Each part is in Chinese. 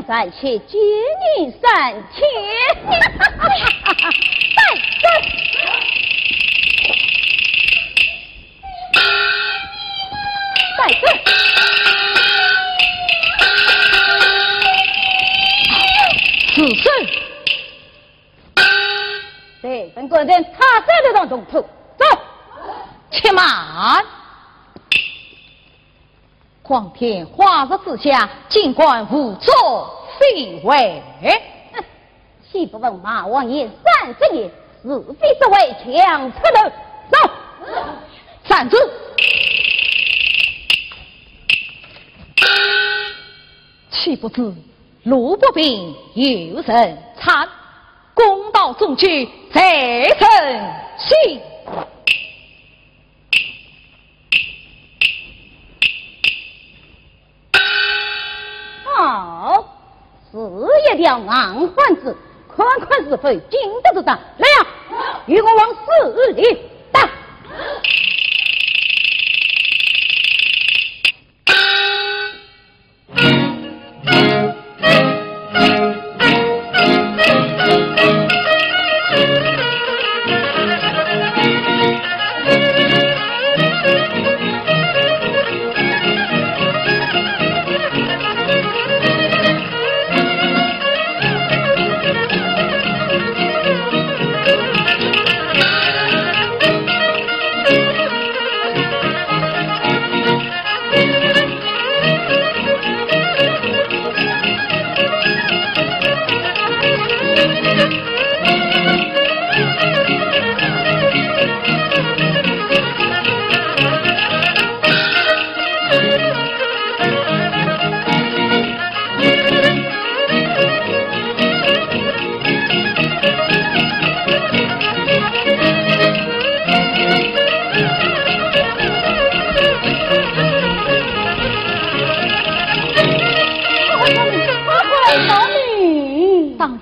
暂且接你3天，再走。此事，对本官人他杀得当中途，走，且慢。皇天化日之下，尽管无作非为。岂不闻马王爷30年是非之为强出头？走，站住！岂不知路不平有人参，公道中举在臣心。好，是一条硬汉子，看看是否经得住当。来呀，与我往4里打。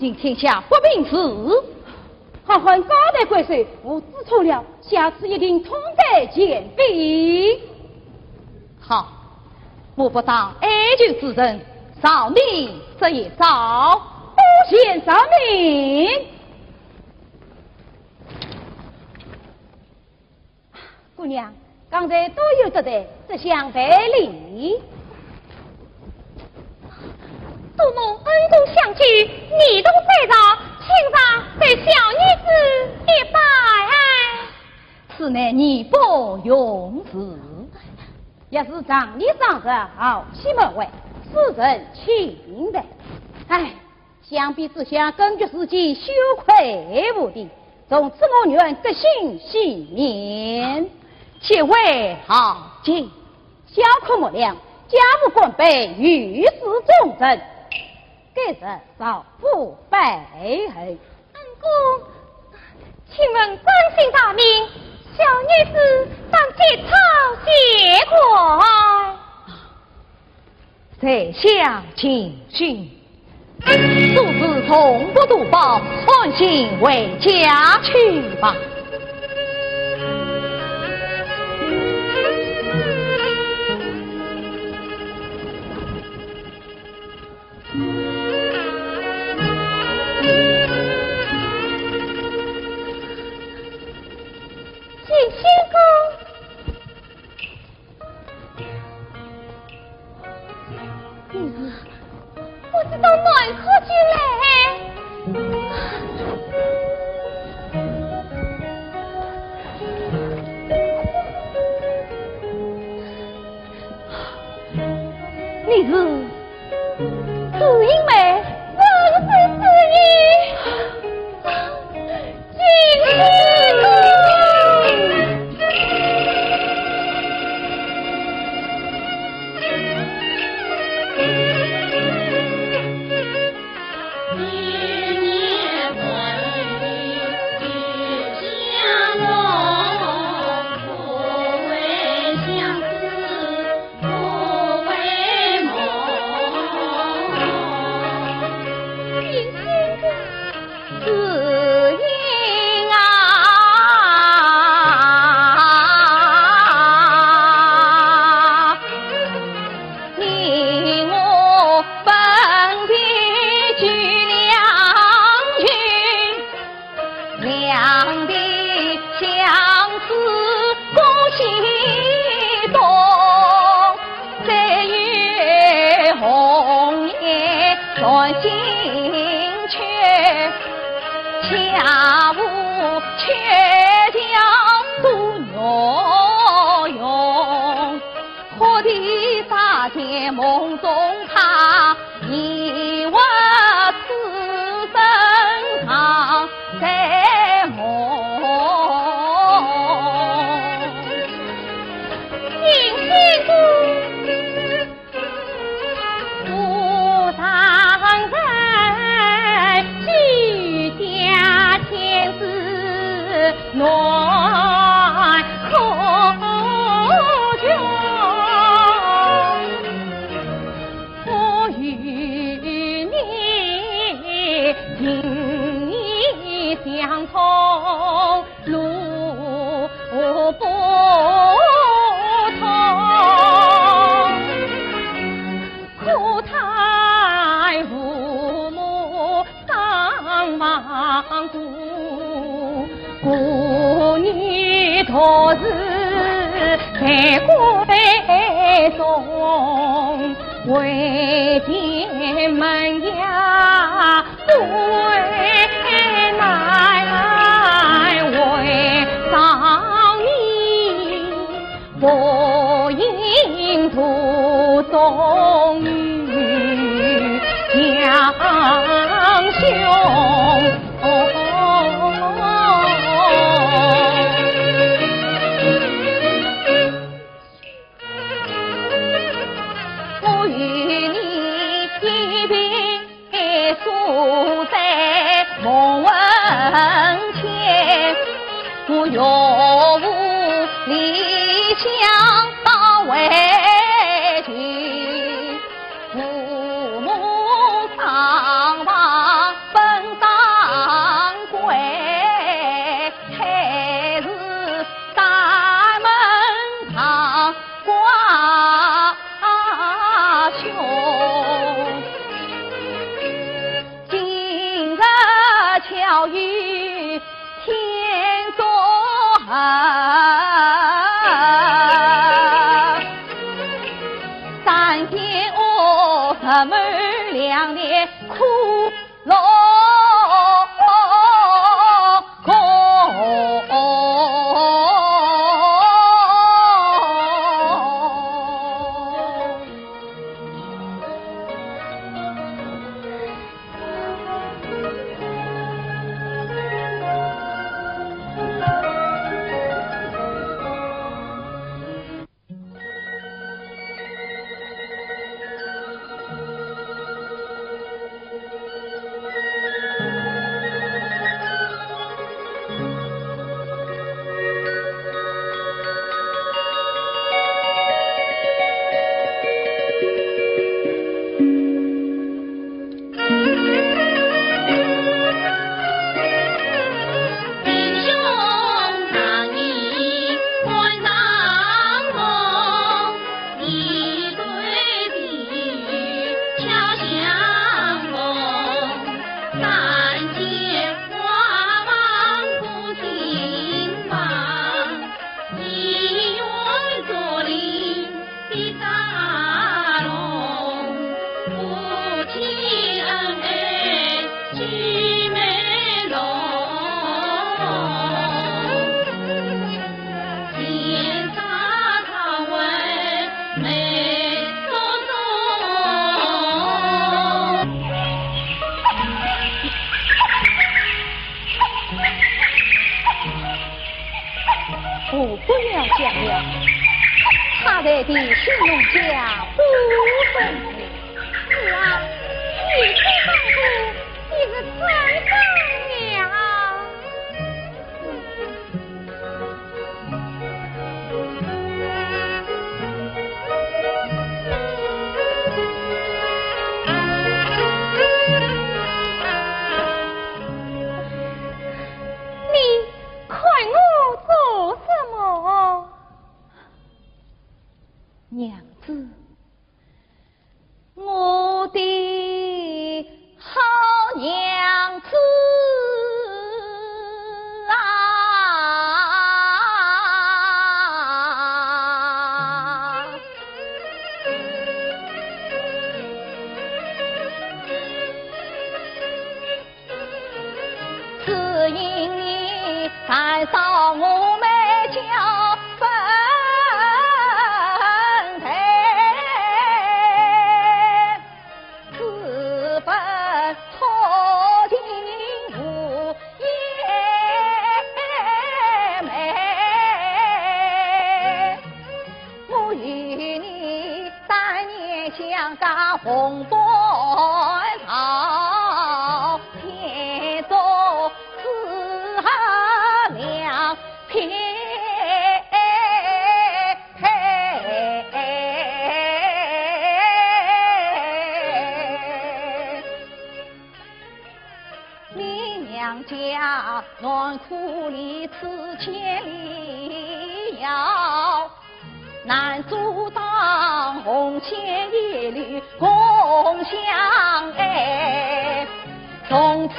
尽天下不平事。浩瀚高抬贵帅，我知错了，下次一定痛改前非。好，我不当哀求之人，少你这一招，不嫌上命。姑娘，刚才都有这的，只想赔礼。杜母恩重相聚，你都在场，请上对小女子一拜。此乃义不容辞，也是仗义上者好气门外，使人钦的。唉，相比之下，更觉自己羞愧无地。从此我愿革新信念，且为好景，小可莫量，家务官备，御史重臣。给人少不背恨。恩公，请问官姓大名，小女子当结草结款。在下请训，素子从不读报，传信为家去吧。我知道暖客就来。你是杜英梅，我是子怡，金星公。梦中他以为此生常在梦，银星姑不当人居家天子暖口中。情义相通，路不同，苦叹父母丧亡故，故女托日在闺中，为见门呀为奶为丧衣，不应途中与将兄。我与你一别宿在梦文前，我若无离乡当为君。两年苦乐共。的新农家不分明，是啊，你非丈夫你是怎样了？你快我做什么？娘子，我的好娘子啊，只因你太少我们家分。红波涛，天作四两片，你娘家暖苦里此千里遥。难阻挡红线一缕共相爱，从此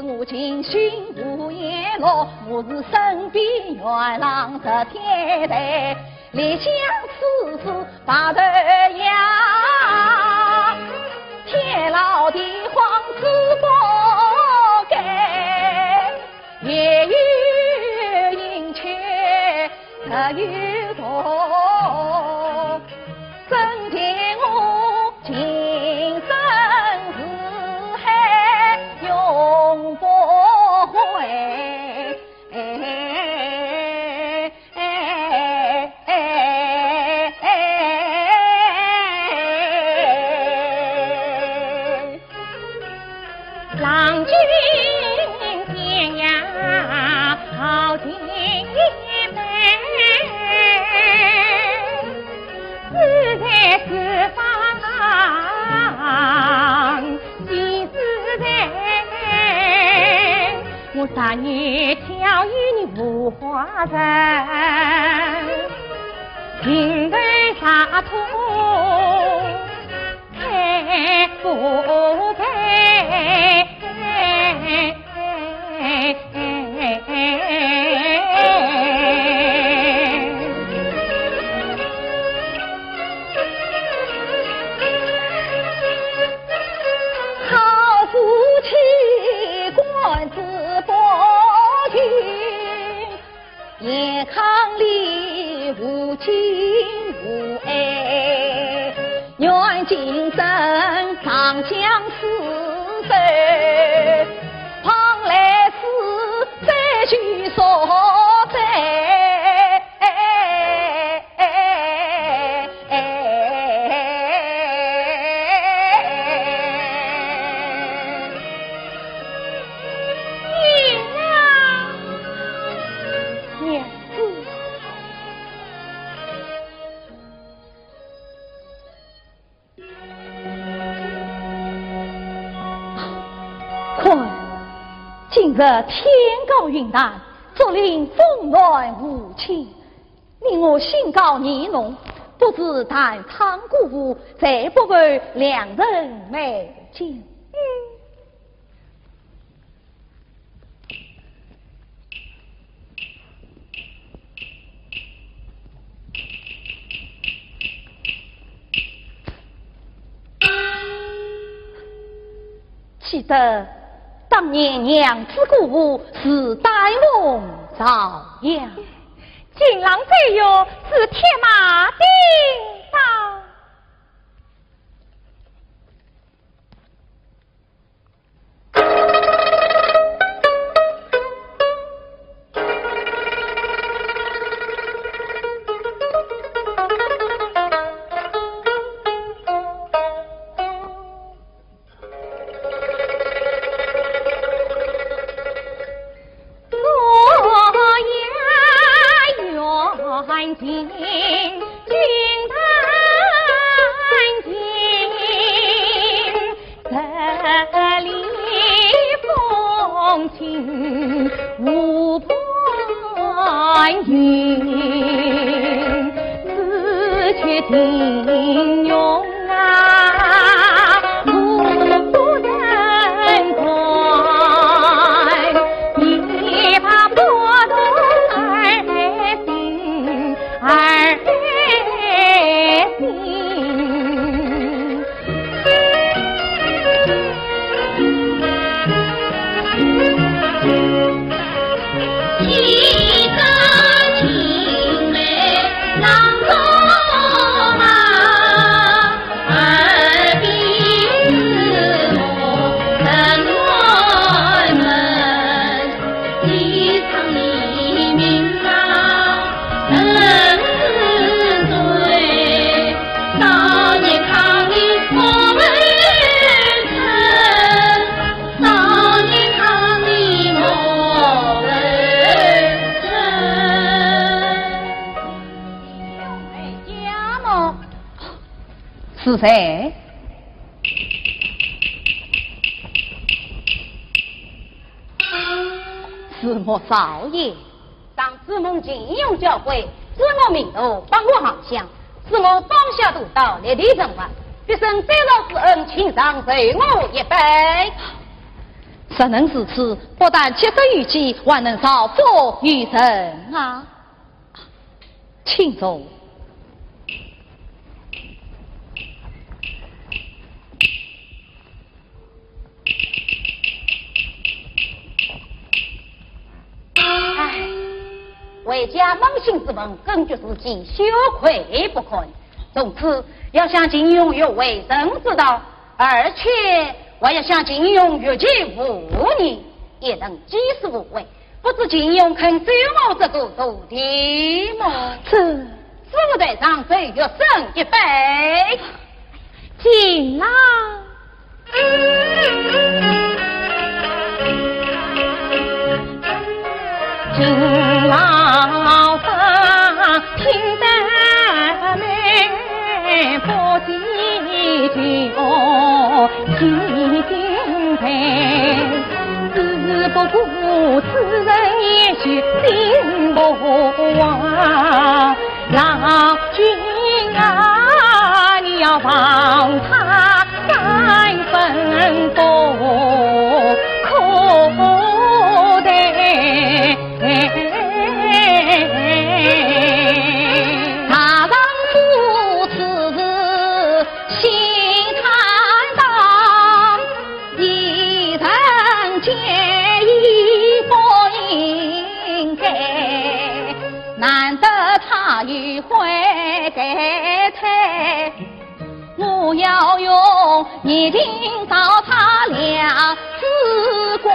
我尽心无言落，我是身边元郎十天台，理想此事把头扬，天老的皇子不该也有可有多，真见我情深似海，永不悔。郎君天涯好情自在四方，几时在？我3年巧遇你无花人，情对洒脱，开不开？日天高云淡，竹林风乱无情，令我心高意浓，不知但唐姑父，再不为两人美景。记得当年娘子姑父是呆梦遭殃，锦郎这哟是铁马钉裆。是谁？是我少爷。当子蒙金用教诲，知我名头，帮我航向，使我方下独到，立地成王，必生再老之恩，请上随我一杯。神能至此，不但切身于己，还能造福于人啊！请坐。为家蒙姓之门，根据自己羞愧不堪。从此要向金庸有为人之道，而且我要向金庸越级5年，也能及时无为。不知金庸肯收我这个徒弟吗？我对上这个生一杯。金郎。金老房听得美，不计酒几斤杯，只不过此人也许心不忘。老君啊，你要帮他3分功，可得他丈夫此时心坦荡，一人皆已不应该，难得他与会给他，我要用一定找他俩自归。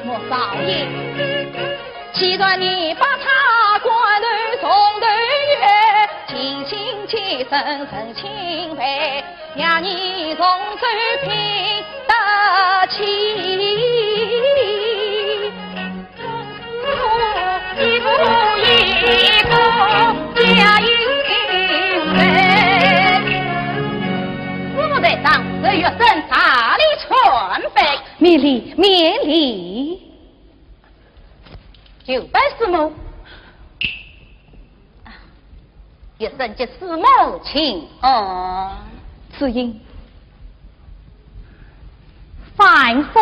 我少爷，既然你把他关对送对月，亲亲切深深情配，让你从此拼得起。一步一步加一人，我在免礼免礼，就拜师母，一生即师母请安。只因反复。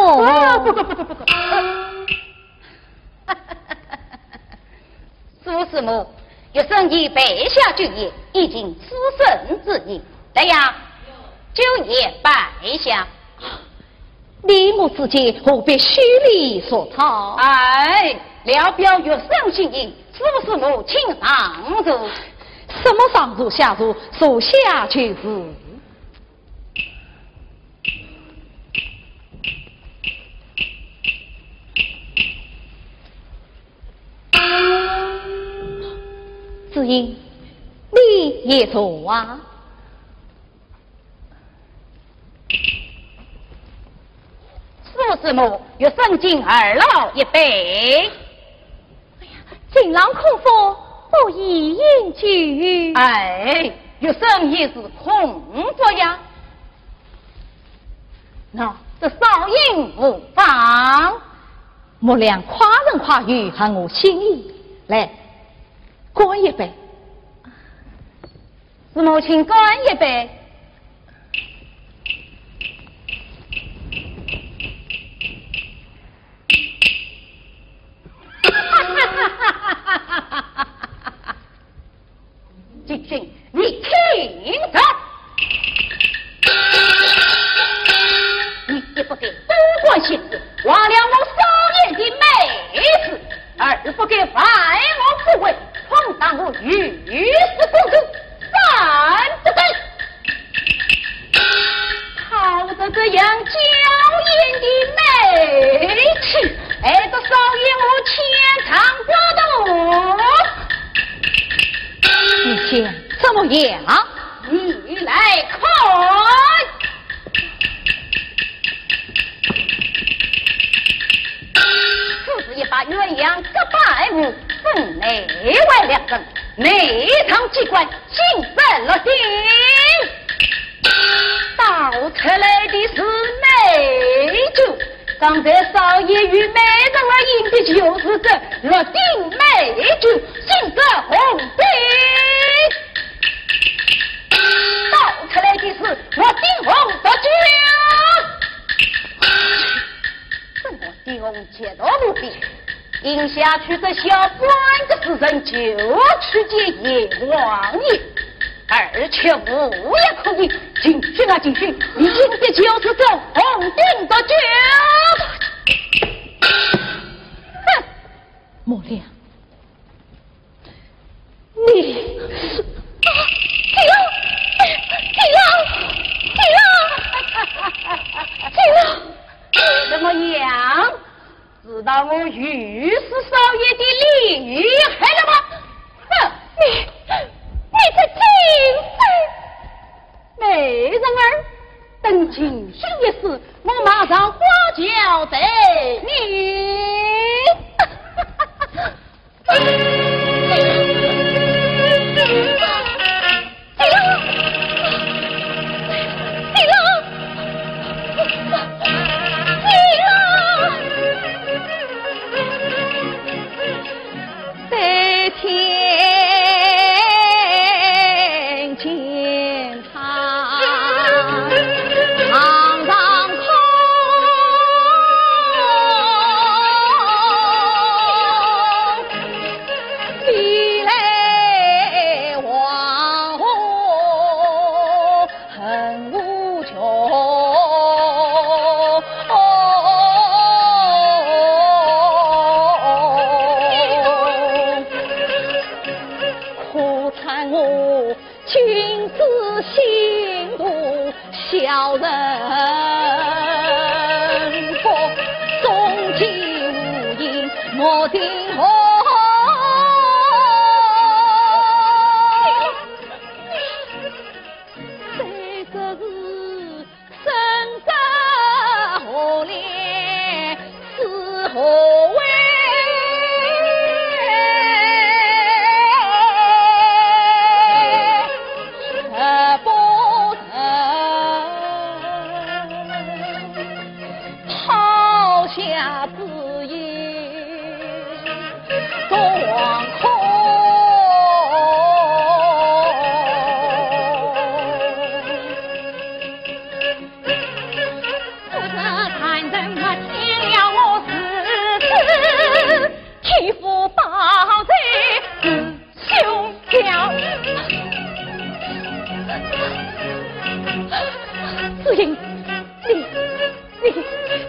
苏师母，一生以备下酒业，已经此生之意。来呀，酒业拜下。你我之间何必虚礼所操？哎，聊表月生心意，苏师母请上座。什么上座下座，属下去是。只因你也坐啊。苏师母，月生敬二老一杯。锦囊空腹，不宜饮酒。哎，月生也是空腹呀。那这少饮无妨。莫良夸人夸语，合我心意。来，干一杯。师母，请干一杯。继续，你听着，你也不给多管闲事，忘了我少爷的美事，而不给犯我不为，闯荡我御史公主，三不对。靠着这样娇艳的美气，挨着少爷我牵肠挂肚。你想怎么样？你来看，此时也把鸳鸯各拜物分内外两层，内藏机关兴奋了心，倒出来的是美酒。刚才少爷与美人儿饮的就是这乐定美酒，性色红冰。倒出来的是乐定红的酒，这乐定红切到不必，饮下去这小官的时辰就去见阎王爷。而且我也可以进去啊进去，你饮的就是这红定的酒。哼，莫良，你怎么样？知道我御史少爷的厉害了吗？哼，你这金美人儿，等情绪一事，我马上花轿带你。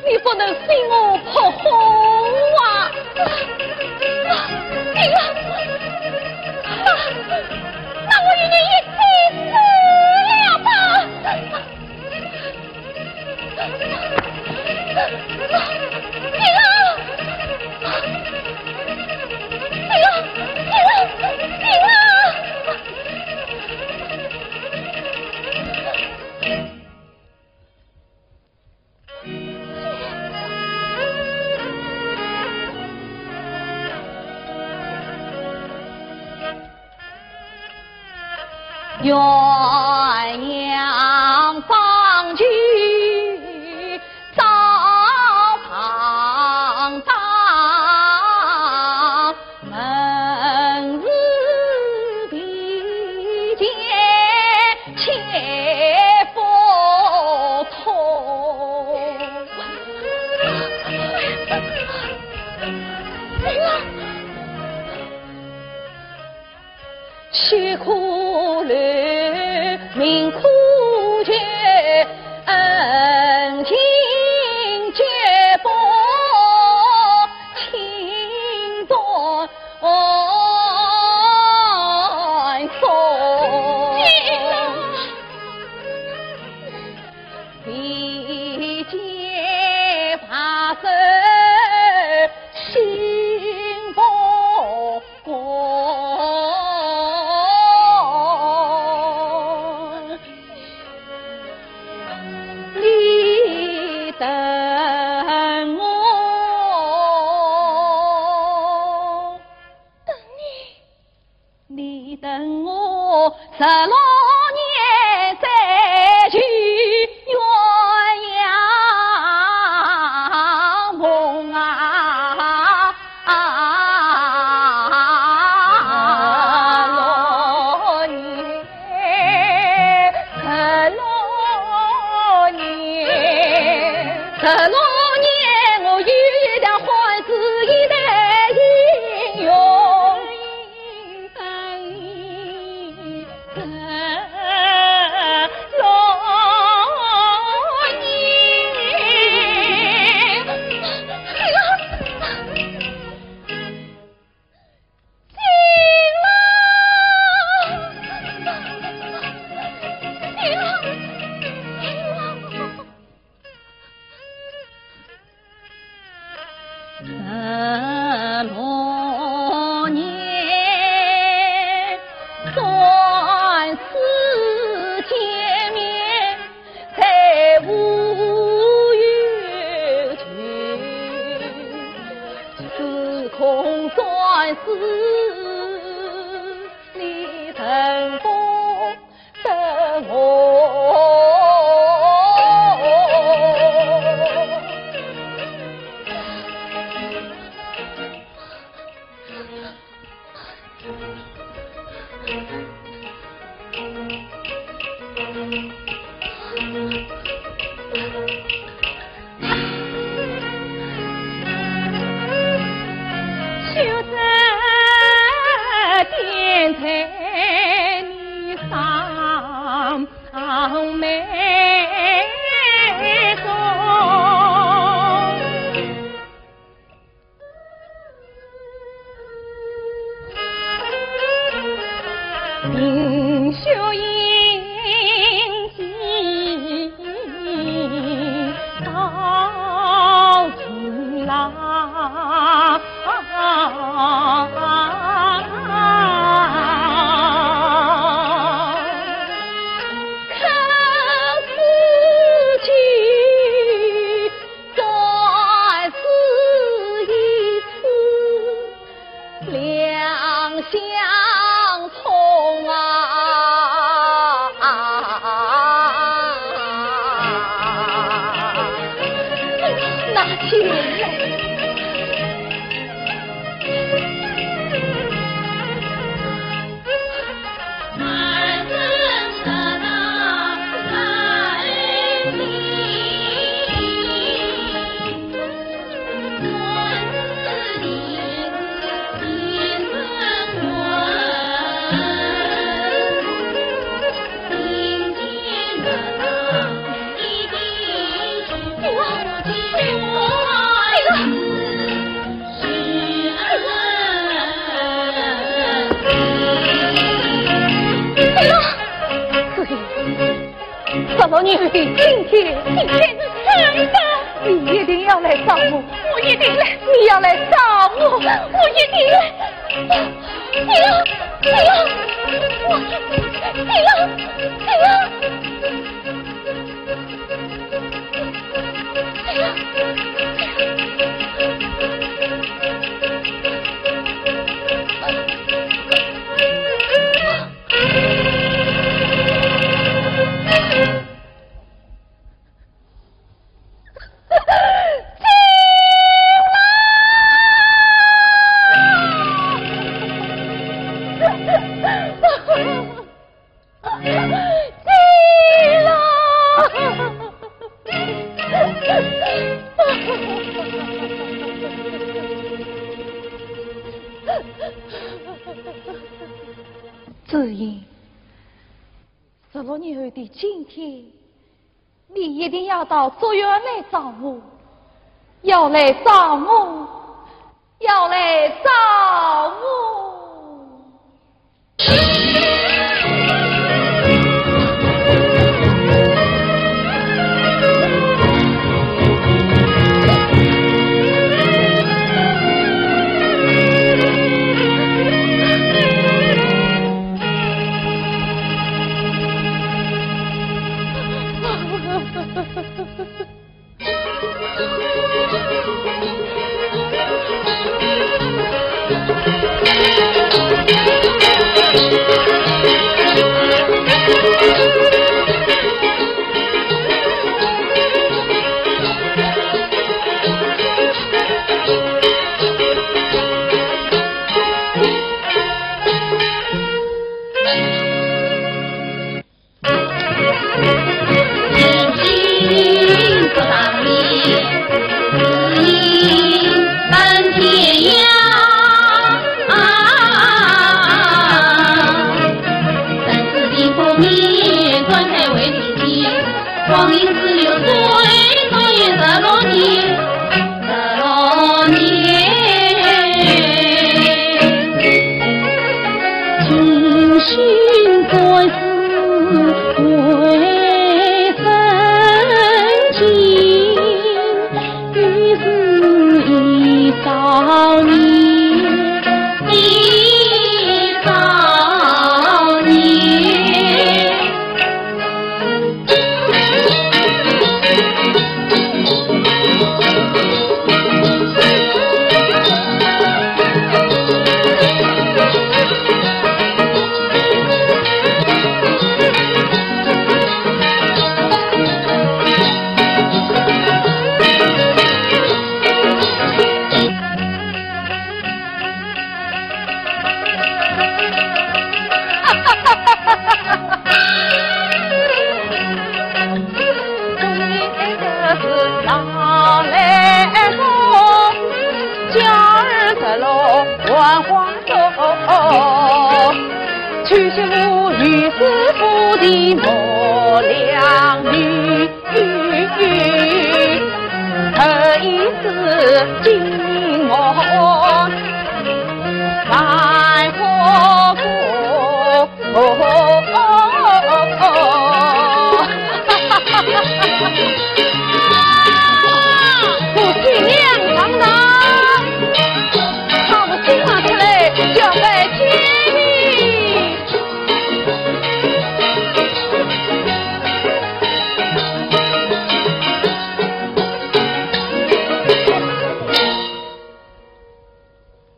你不能随我破红啊！那我与你一起死了吧！鸳鸯放举早旁当，门日比肩切不同。须苦虑，命苦绝，恩情绝不轻断送。比肩把手心不过。等我，等你等我16年再去鸳鸯梦啊！16年，我有一条欢事一代英勇，16年，16年，算是见面，再无有情，只恐算是你等不等我。就在点彩你上眉中，冰袖银锭到处浪。可是去再是一次两相从啊！拿起来。了女的今天是真的，你一定要来找我，我一定来，你要来找我，我一定来，你要，我一定，你要。子英，16年后的今天，你一定要到竹园来找我，要来找我，要来找我。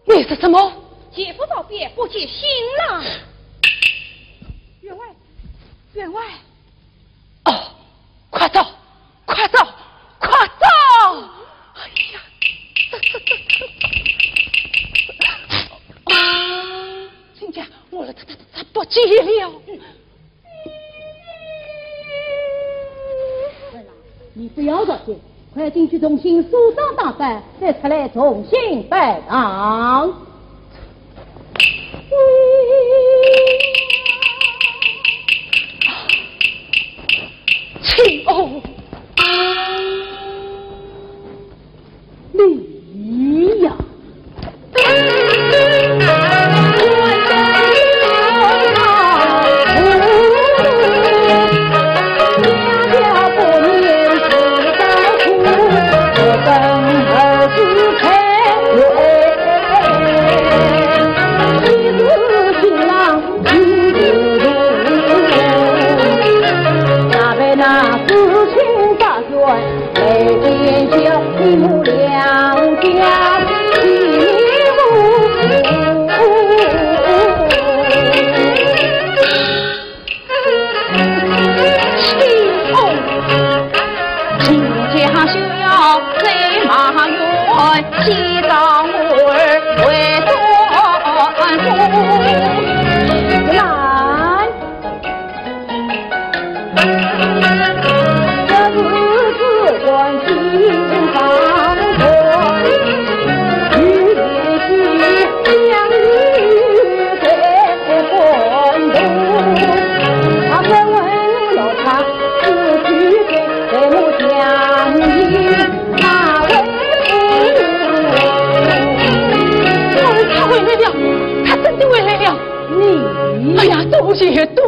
你是什么？姐夫道别，不接新郎。员外，员外，哦，快走，快走，快走！哎呀，亲家，我了，他不急了。你不要着急，快进去重新梳妆打扮，再出来重新拜堂。亲哦，你呀！天骄，你母两家齐无齐红，亲家需要在马院，西藏儿为端夫。哎呀，多谢多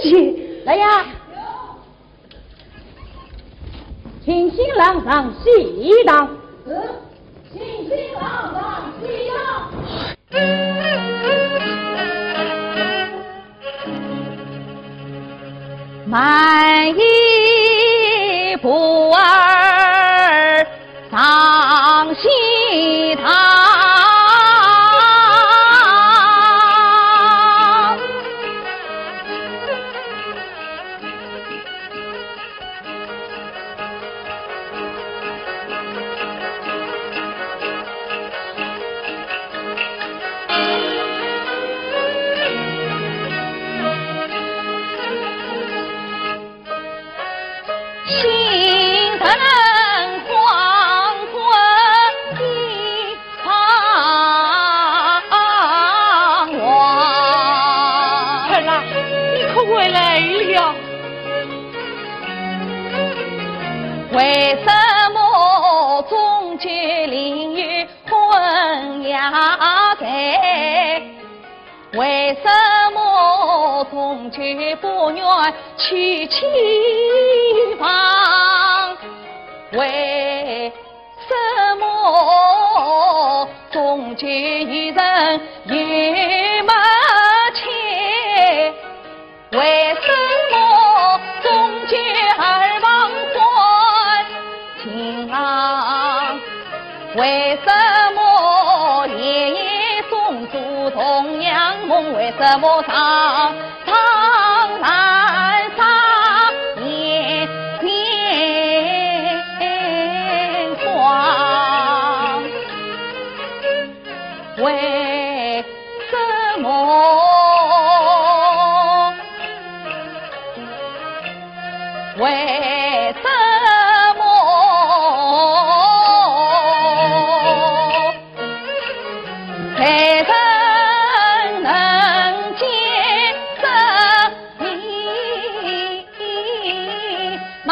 谢！来呀，请新郎上喜当。请新郎上喜当。满衣仆儿上喜堂。为什么中间淋雨昏鸦在？为什么中间不愿去亲房？为什么中间一人也没钱？为什么中间二房关情郎？为什么夜夜送烛同样梦？为什么常常难上眼眼光？为什么？为什么才人能见这迷茫？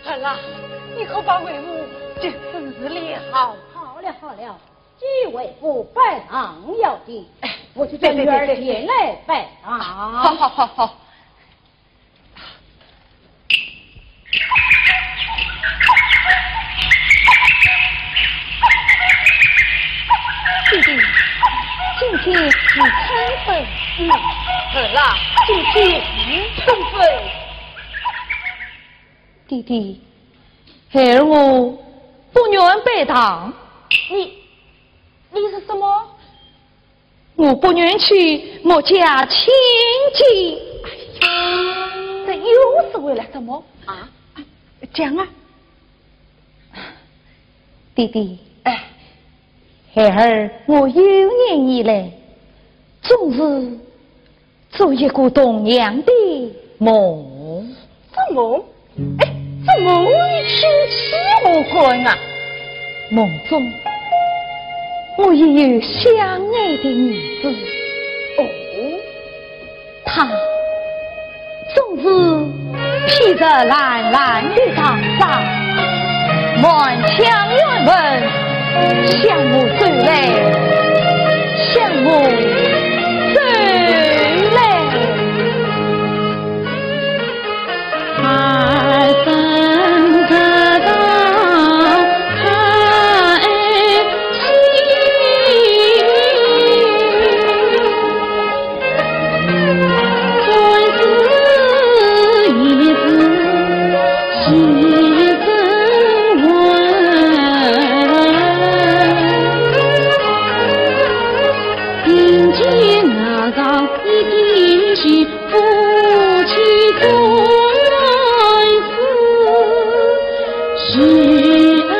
好了，你可把为母这事理好。好了，几位不拜堂要紧，我去叫女儿前来拜堂。好。弟弟，今天你称分，好了，今天称分。弟弟，孩儿我不愿拜堂。你是什么？我不愿去我家亲近。哎呀，这又是为了什么啊？讲啊，弟弟，孩儿我有年以来总是做一个同样的梦。这梦？这梦与亲戚无关啊！梦中我也有相爱的女子，她总是披着蓝蓝的长纱，满腔怨愤向我走来，向我走来。寒风可到海西，牙上已经是夫妻终来世，是恩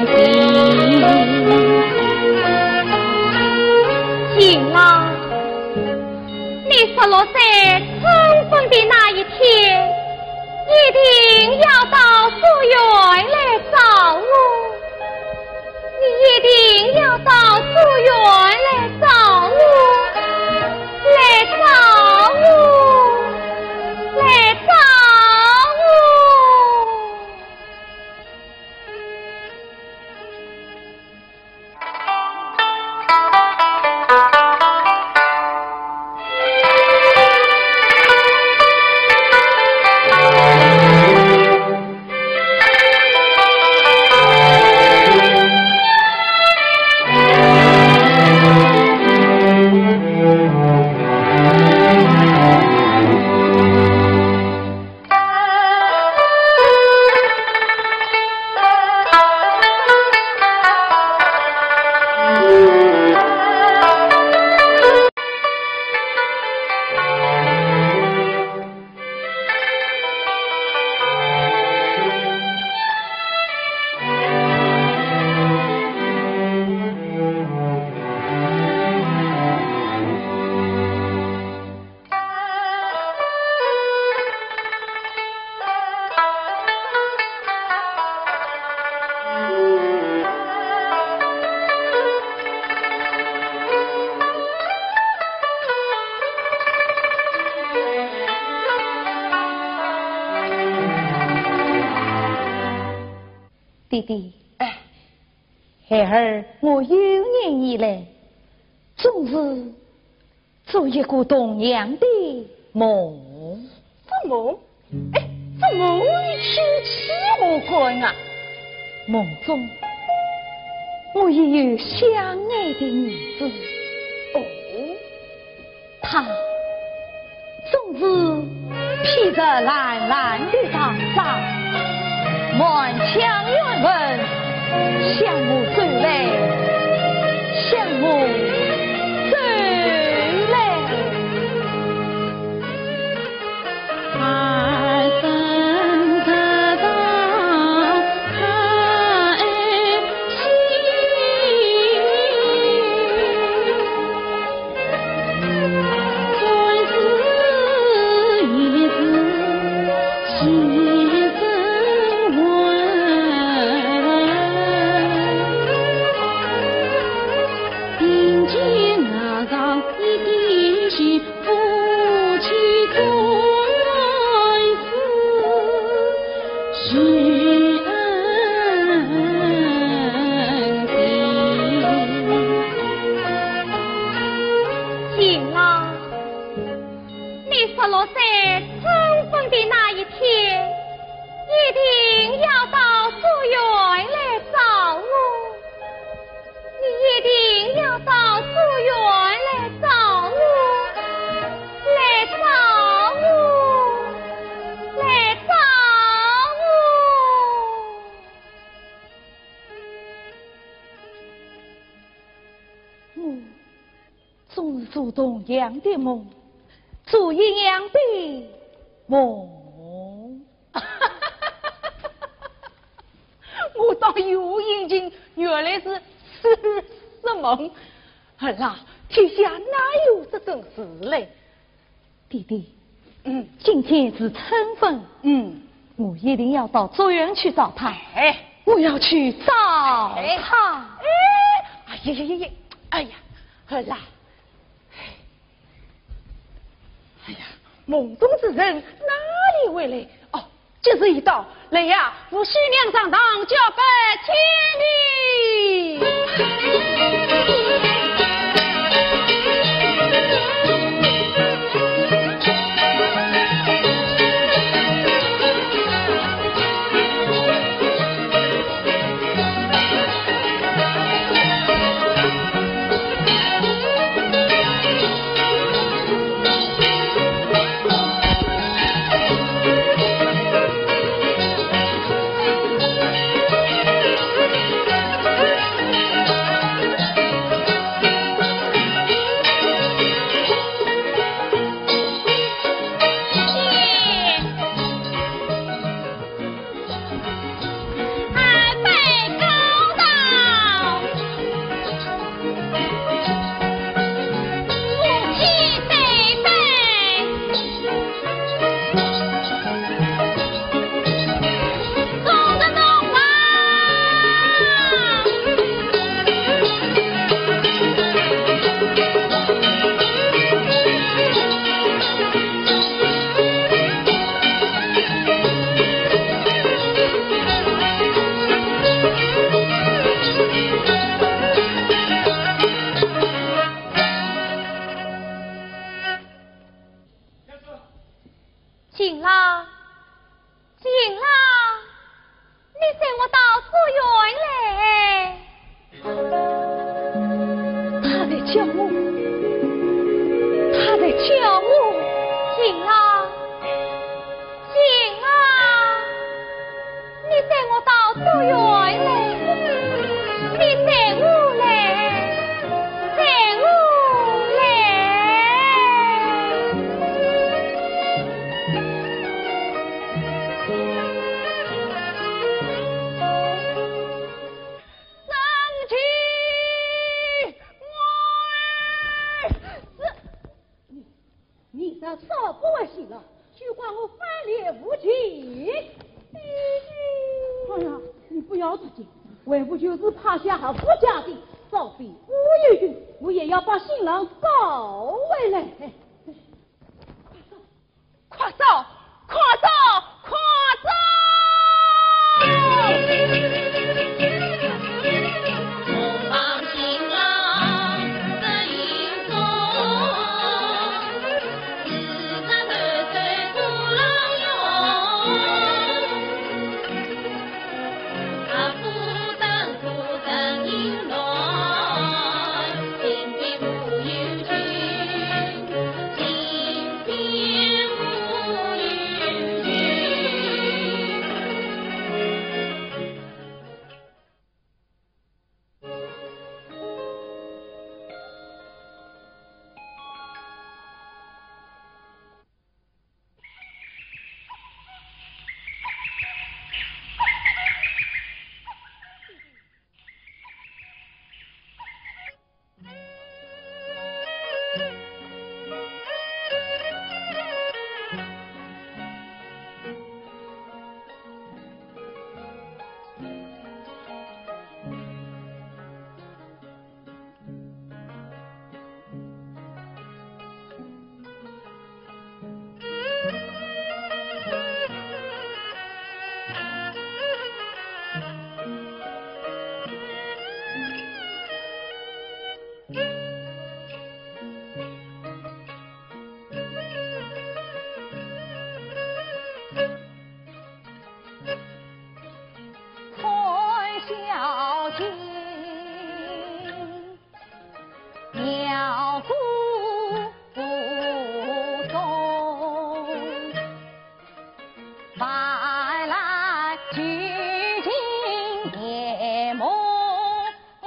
情。景郎，你16岁成婚的那一天，一定要到书院来找我。你一定要到书院来找我，来找我，来找我。弟弟，孩儿我有年以来，总是做一个同样的梦。做梦？做梦与亲戚无关啊！梦中我也有相爱的女子，她总是披着蓝蓝的长纱，满腔怨恨向我走来，向我走来。寒风得到看心，总是一字细声问。并肩牙上已经是夫妻终来世，是恩情。景郎，你16岁成婚的那一天，一定要到书院来找我。你一定要到书院来找我，来找我，来找我。我总是做同样的梦，做一样的梦。我倒有眼睛，原来是梦。儿啊，天下哪有这种事嘞？弟弟，今天是春分，我一定要到竹园去找他。我要去找他。哎呀，儿啊，梦中之人哪里回来？哦，就是一道来呀！我徐娘上堂交给天地。叫我，他在叫我，行啊，行啊，你带我到杜园来，你带我来，带我来。生气！你这少不为行了，就怪我翻脸无情。哎呀，你不要自己，为不就是怕下好不家的，早比我有用，我也要把新郎找回来。快走，快走，快走！我帮新郎在营中，13岁做郎用，他不等营内，今天无有君，今天无有君。穿小径，鸟不松，白来举尽夜朦胧。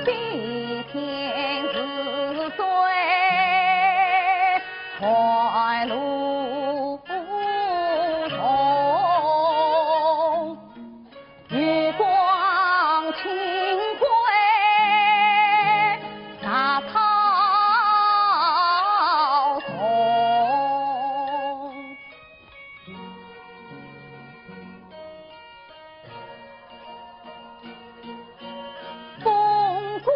今天是岁怀路中，月光清辉那草丛。风骨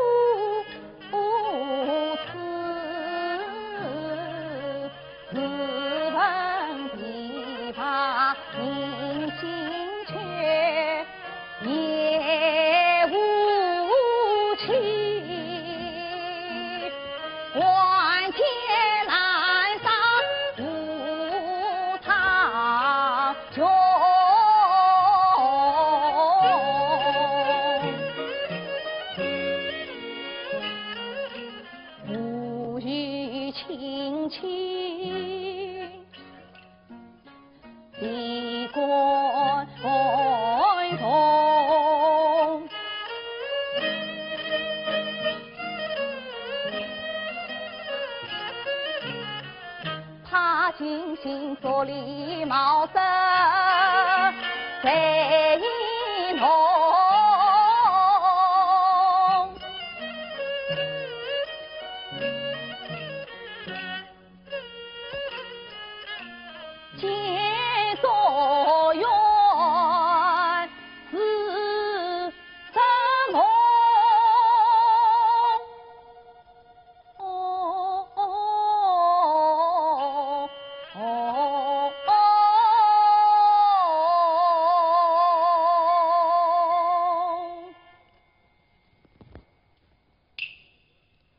此，自闻琵琶鸣心却也无期，万劫难上无长久。无语轻轻地归同，他精心做礼貌色在一浓。见所愿是什么？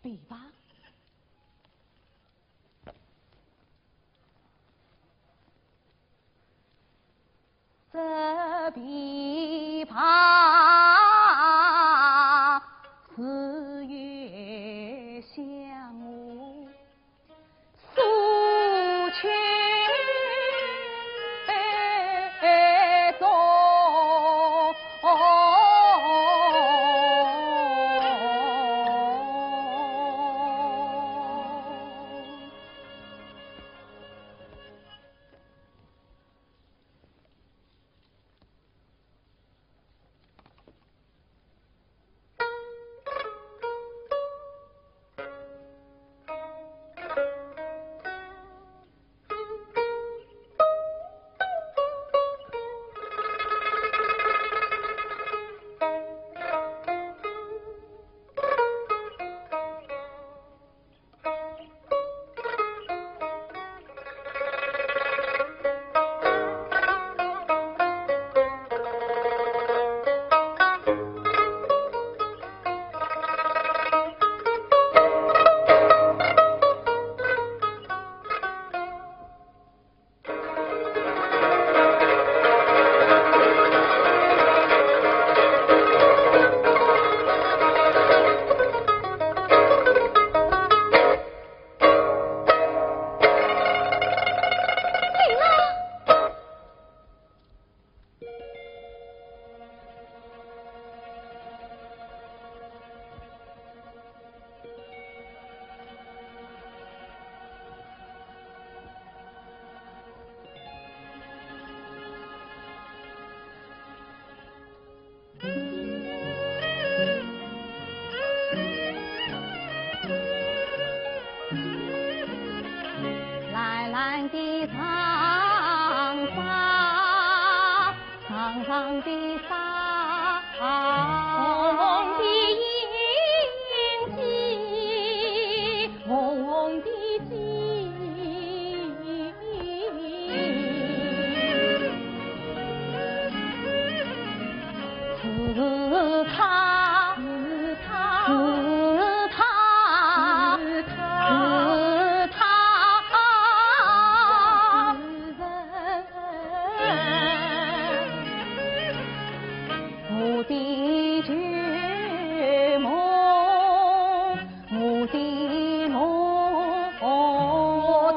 比吧。这琵琶四月香我诉情中。蓝蓝的长沙，长长的沙，红红的印记，红红的记。是他，是他，是他，是他，是他。我的绝梦，我的梦，我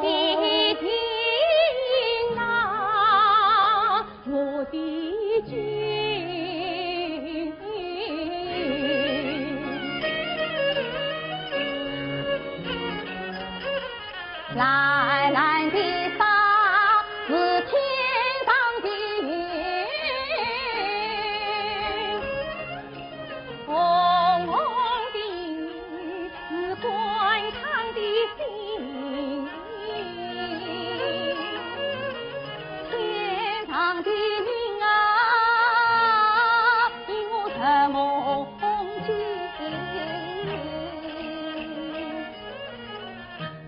的情啊，我的君。蓝蓝的沙是天上的云，红红的云是官场的心，天上的云啊，引我入梦境。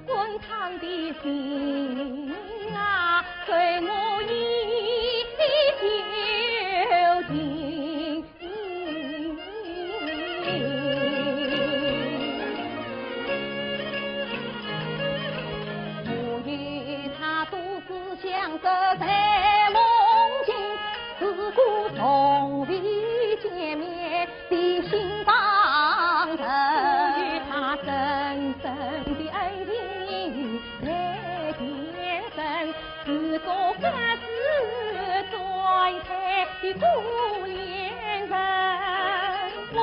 官场的心啊，随我一究竟。我与他独自相守在梦境，自古从未见面的心房人。我与他深深的恩情在天生，是个各自转开的可怜人。我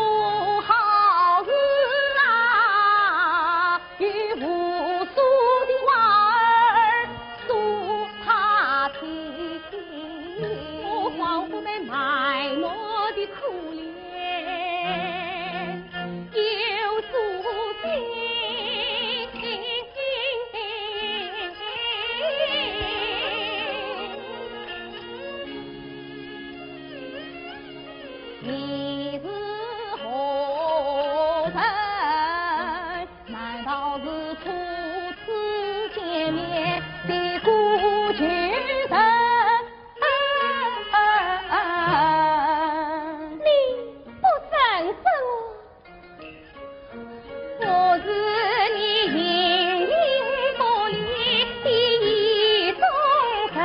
好日啊，与无数的娃儿诉他情，我仿佛在埋没的苦恋，又诉情。你是何人？难道是初次见面的故旧人？你不认识我，我是你形影不离的意中人。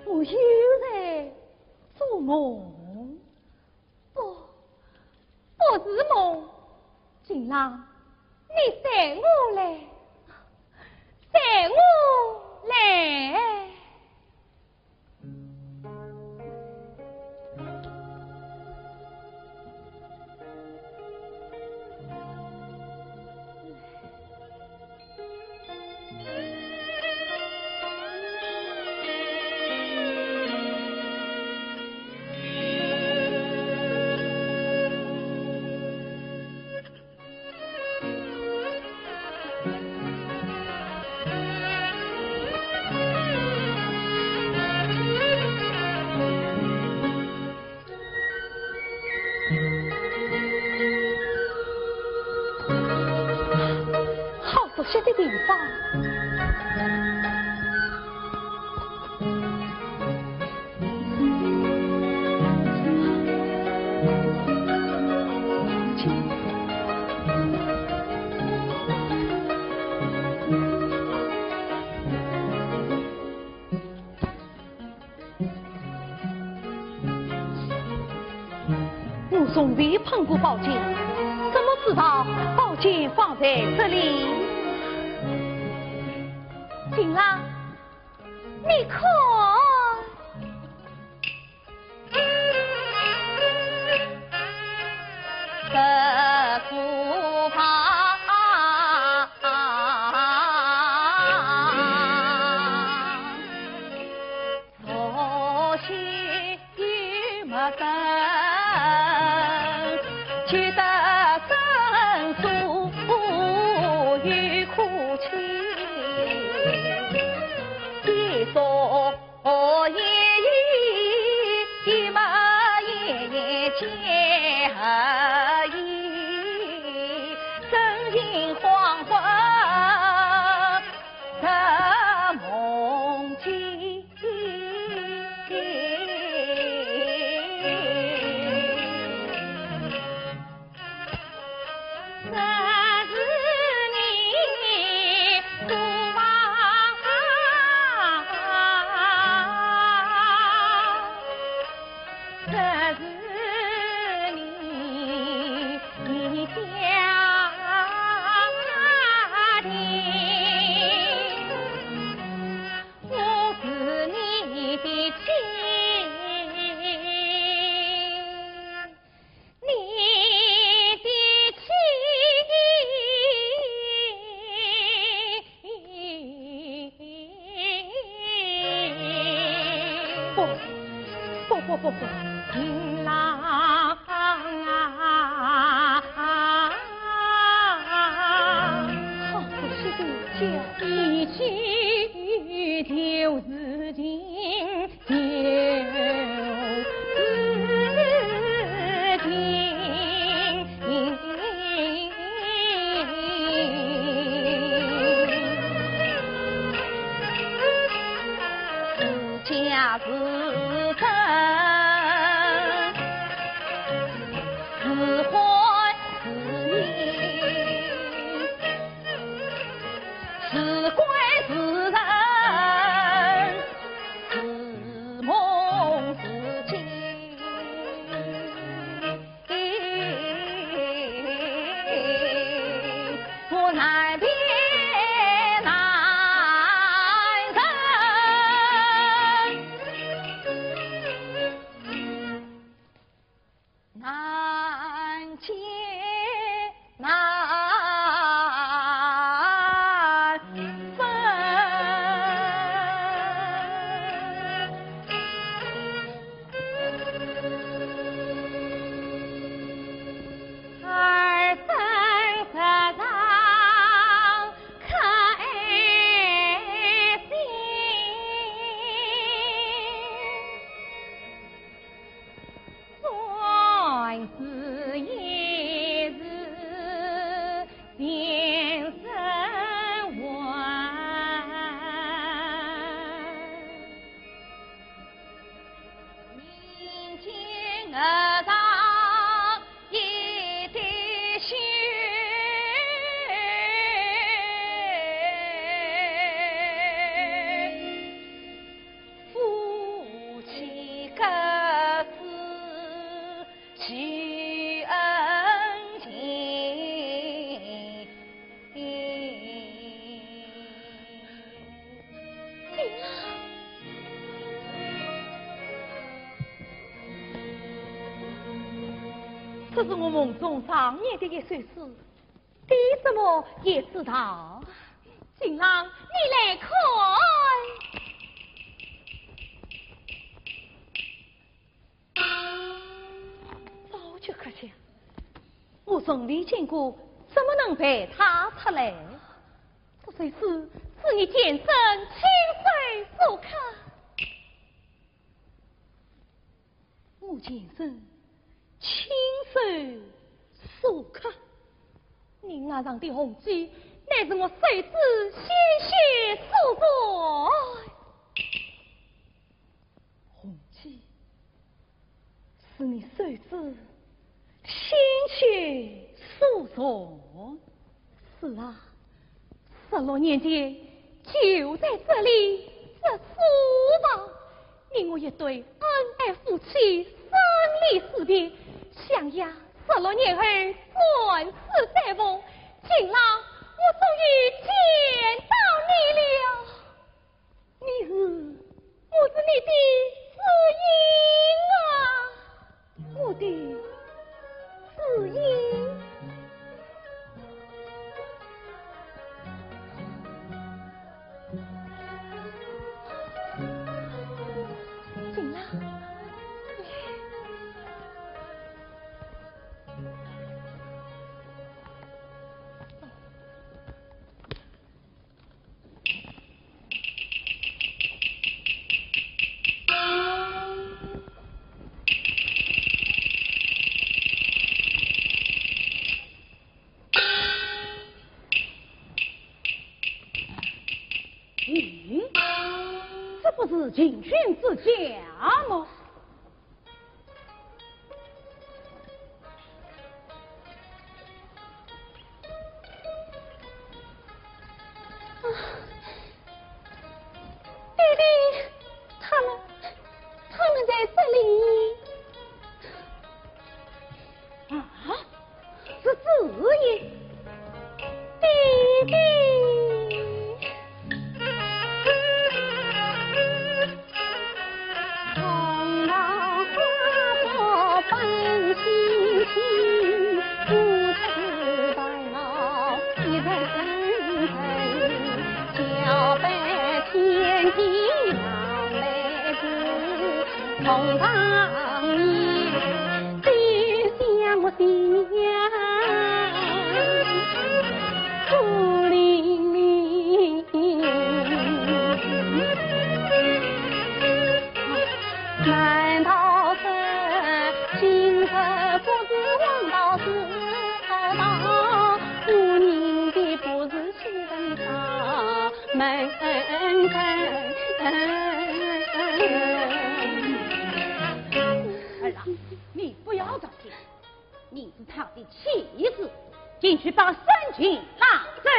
我又在做梦，不是梦，金郎，你带我来，带我来。熟悉的地方，我从未碰过宝剑，怎么知道宝剑放在这里？金郎，你看，这不怕错心与没得，去得生疏与苦情。所以嘛，夜见意，真心恍惚的梦境。不，金郎好是的家，一去就是情，家是真，是欢是意，是怪是人，是梦是境。我难辨难解难分，二分可让开心。算是一与恩情。这是我梦中常念的一首诗，你怎么也知道？新郎，你来看。早就可想，我从未见过，怎么能被他出来？这首诗是你见身亲手所刻，我见身亲手所刻。你额上的红旗，乃是我手指鲜血所作。红旗是你手指鲜血所作。是啊，16年前就在这里这书房，你我一对恩爱夫妻生离死别，想呀16年后转世再逢，新郎，我终于见到你了。我是你的知音啊，我的知音。新郎，这不是警讯之家吗？弟弟，他们在这里。啊，是子爷，弟弟。从当年最想我的故里，难道这今日不是王道士道，我认的不是新闻上门儿郎，你不要着急，你是他的妻子，进去把三军拿走，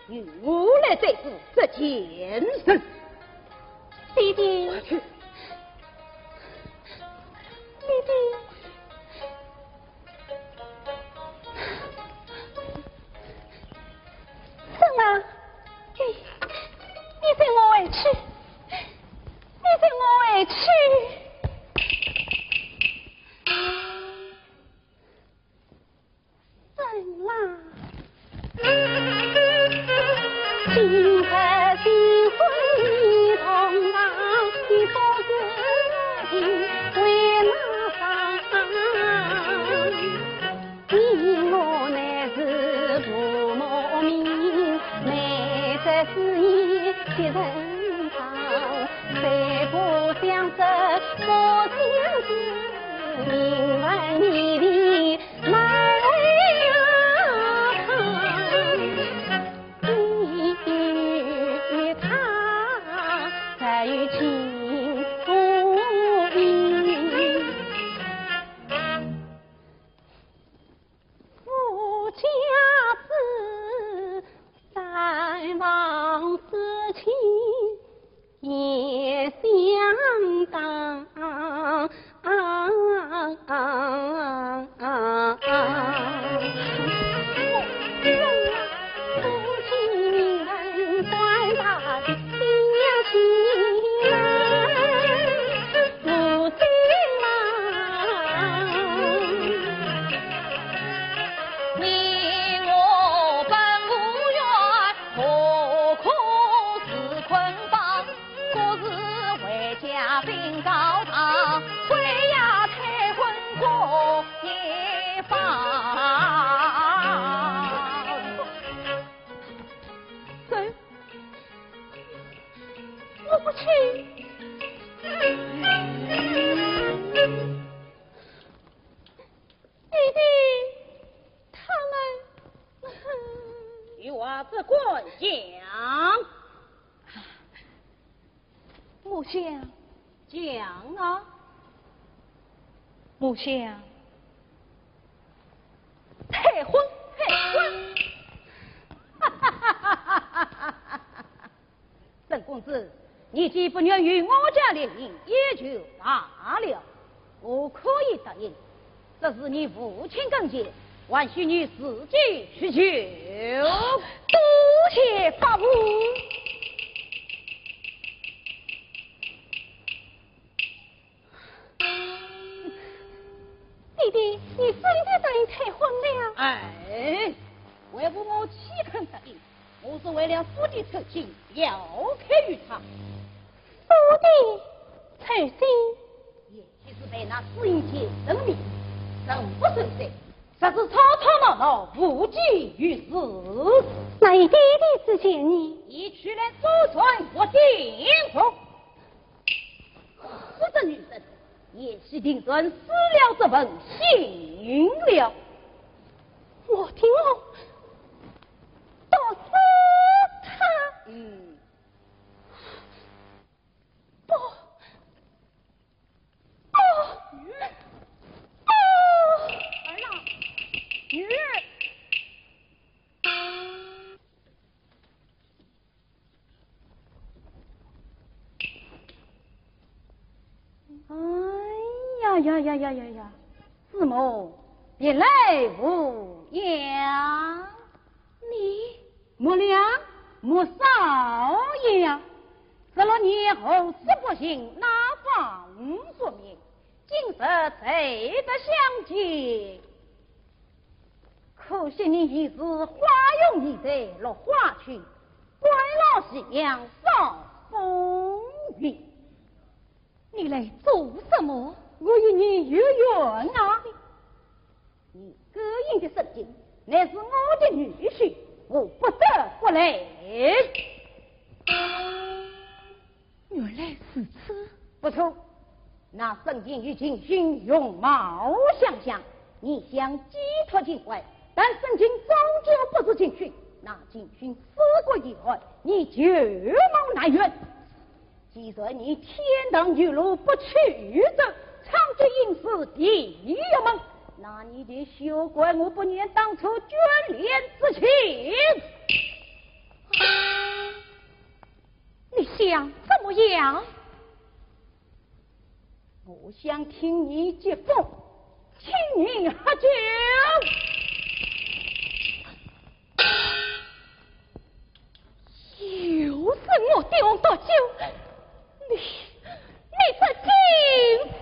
与我来对付这奸人。弟弟，弟弟，什么？你对我委屈，你对我委屈。怎啦？今日新婚同当的话之官讲，母相讲啊，母相，退婚，哈哈哈哈哈哈！沈公子，你既不愿与我家联姻，也就罢了。我可以答应，这是你父亲跟前，还需你自己去求。多谢法母。弟弟，你真的答应退婚了？哎，为父我岂肯答应？我是为了父的丑行，要给予他。父的丑行，也就是被那死人节证明，人不守岁，实是吵吵闹闹，无济于事。那以弟弟之见你，一去来左传我定国，我这女人也是定准死了这份心了。我听我毒死他。不，儿郎，女儿。呀！子母别来无恙，你莫娘莫少爷呀，16年后死不行，哪方说明？今日谁得相见？可惜你一时花容易在落花去，怪老西娘少风云。你来做什么？我与你有缘啊！你膈应的神经乃是我的女婿，我不得不来。原来是此，不错，那圣经与景勋容貌相像，你想寄托进怀，但圣经终究不是景勋，那景勋死过以后，你旧梦难圆。既然你天堂之路不去走，长久应是地狱梦，那你就休怪我不念当初眷恋之情。你想怎么样？我想听你接风，请你喝酒。又是我丢的酒，你这精神！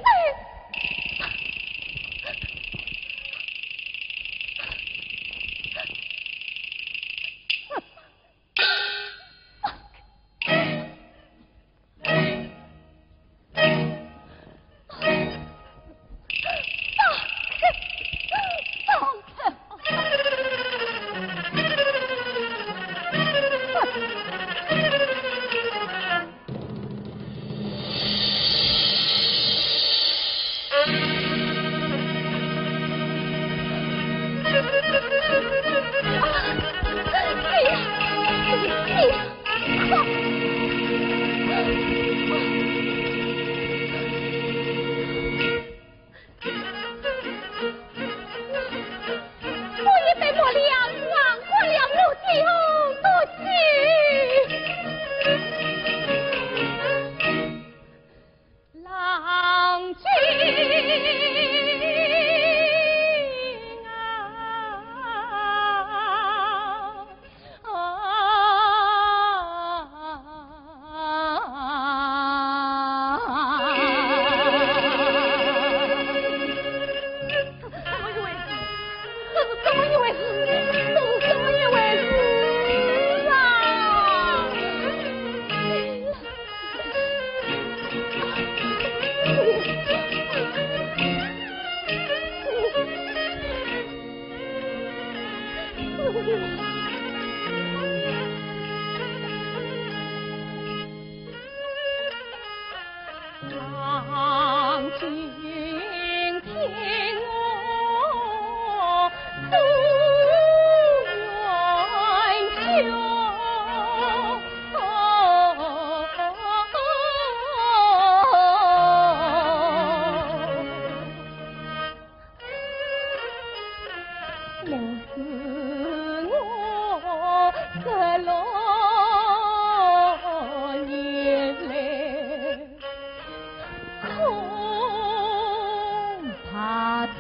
明知我16年来，恐怕等。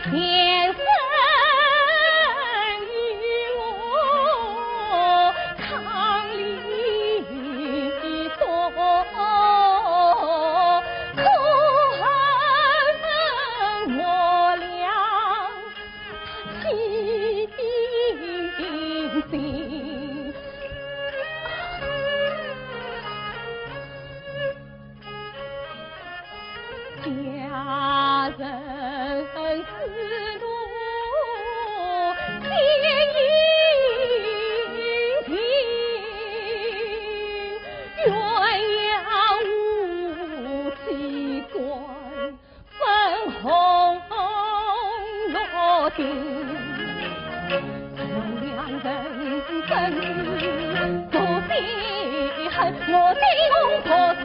天生与我抗离索，可恨我俩心心。家人思路天阴晴，鸳鸯无机关，粉红落定，两人真多心恨，我的可是。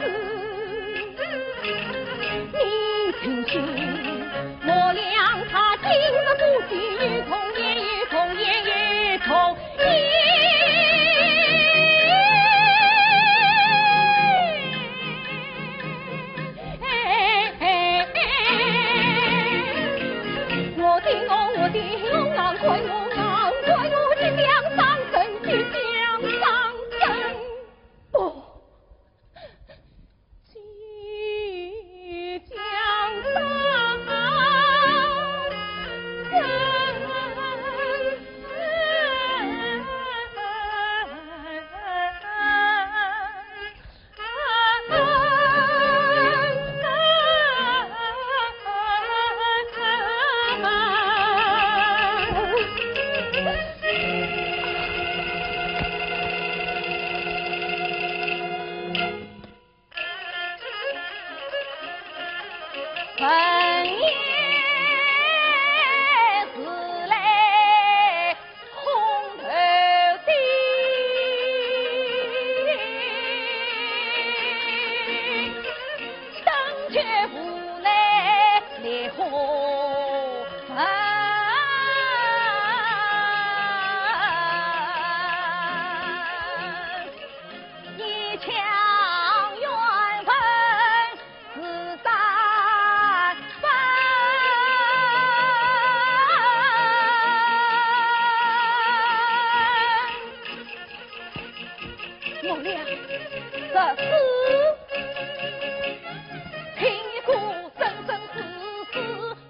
情绪，我俩他今日夫妻与同言，与同言，与同言。我的昂贵我的两三声去两三声，不。本也是来红头的，等却无奈烈火焚。一腔缘分自杀。我俩这次听一股生生死死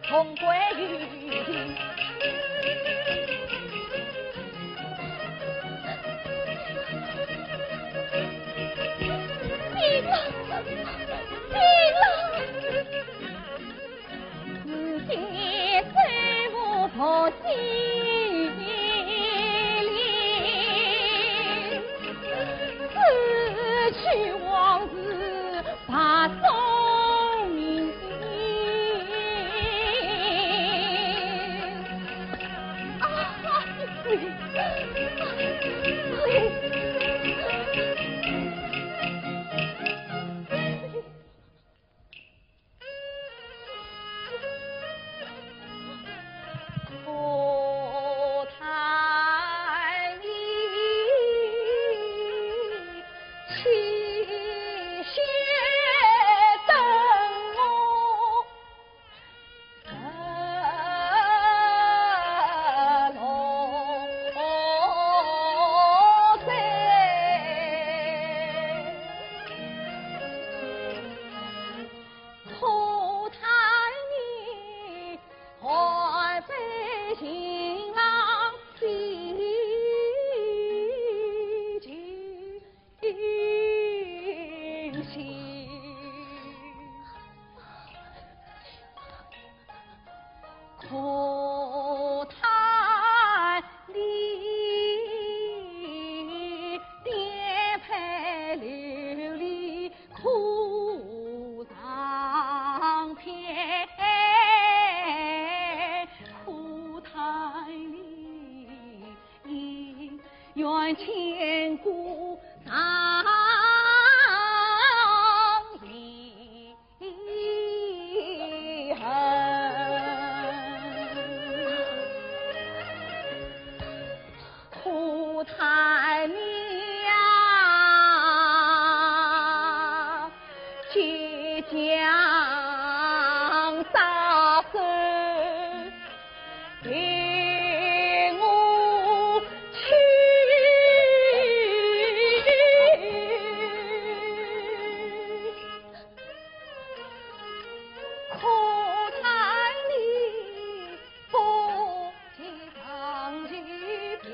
同归于尽，病了，病了，如今也追不破心。去往事把踪影，哦。心。可叹你颠沛流离苦长篇，苦叹你因缘千古长离恨。苦叹你呀，即将杀身给我去。苦叹你不及长期别。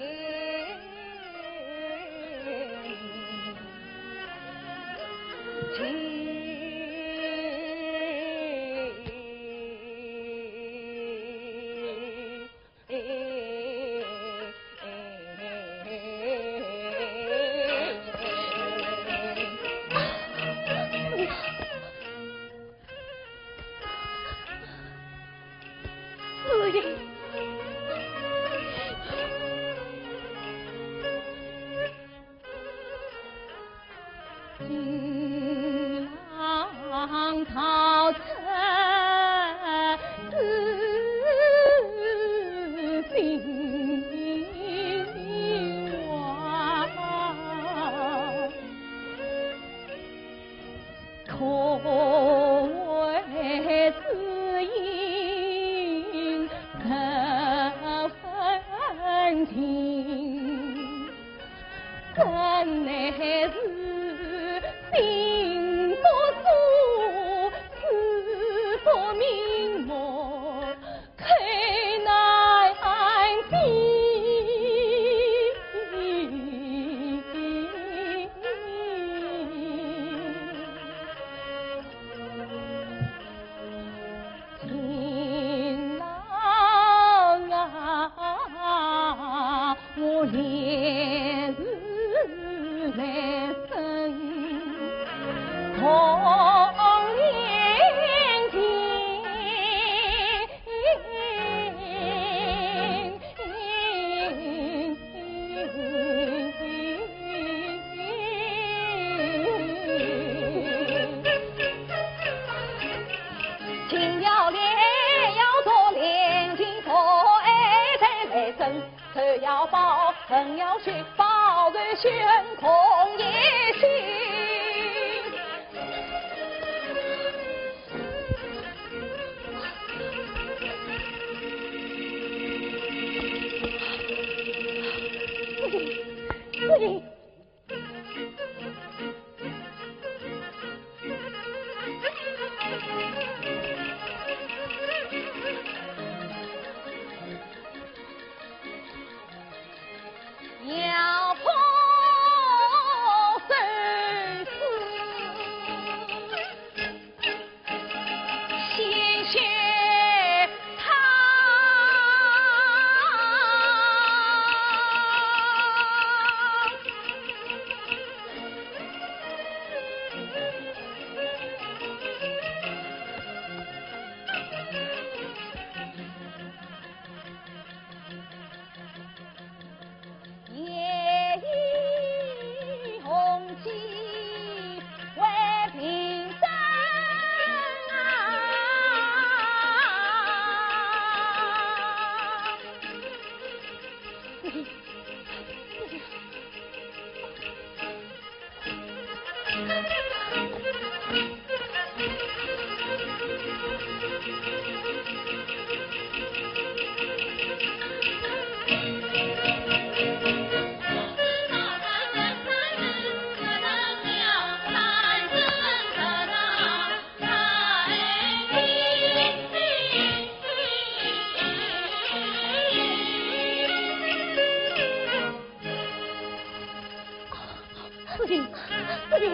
金浪淘尘自心怀，可谓知音可分情，真乃是心多数，自作明目，开难闭。情郎啊，我连日来生。同年间，情要恋要做恋情做爱才来生，仇要报恨要续，报人悬空也行。夫人，要破生死，鲜血淌。夜以红旗为平生啊，夫人，夫人。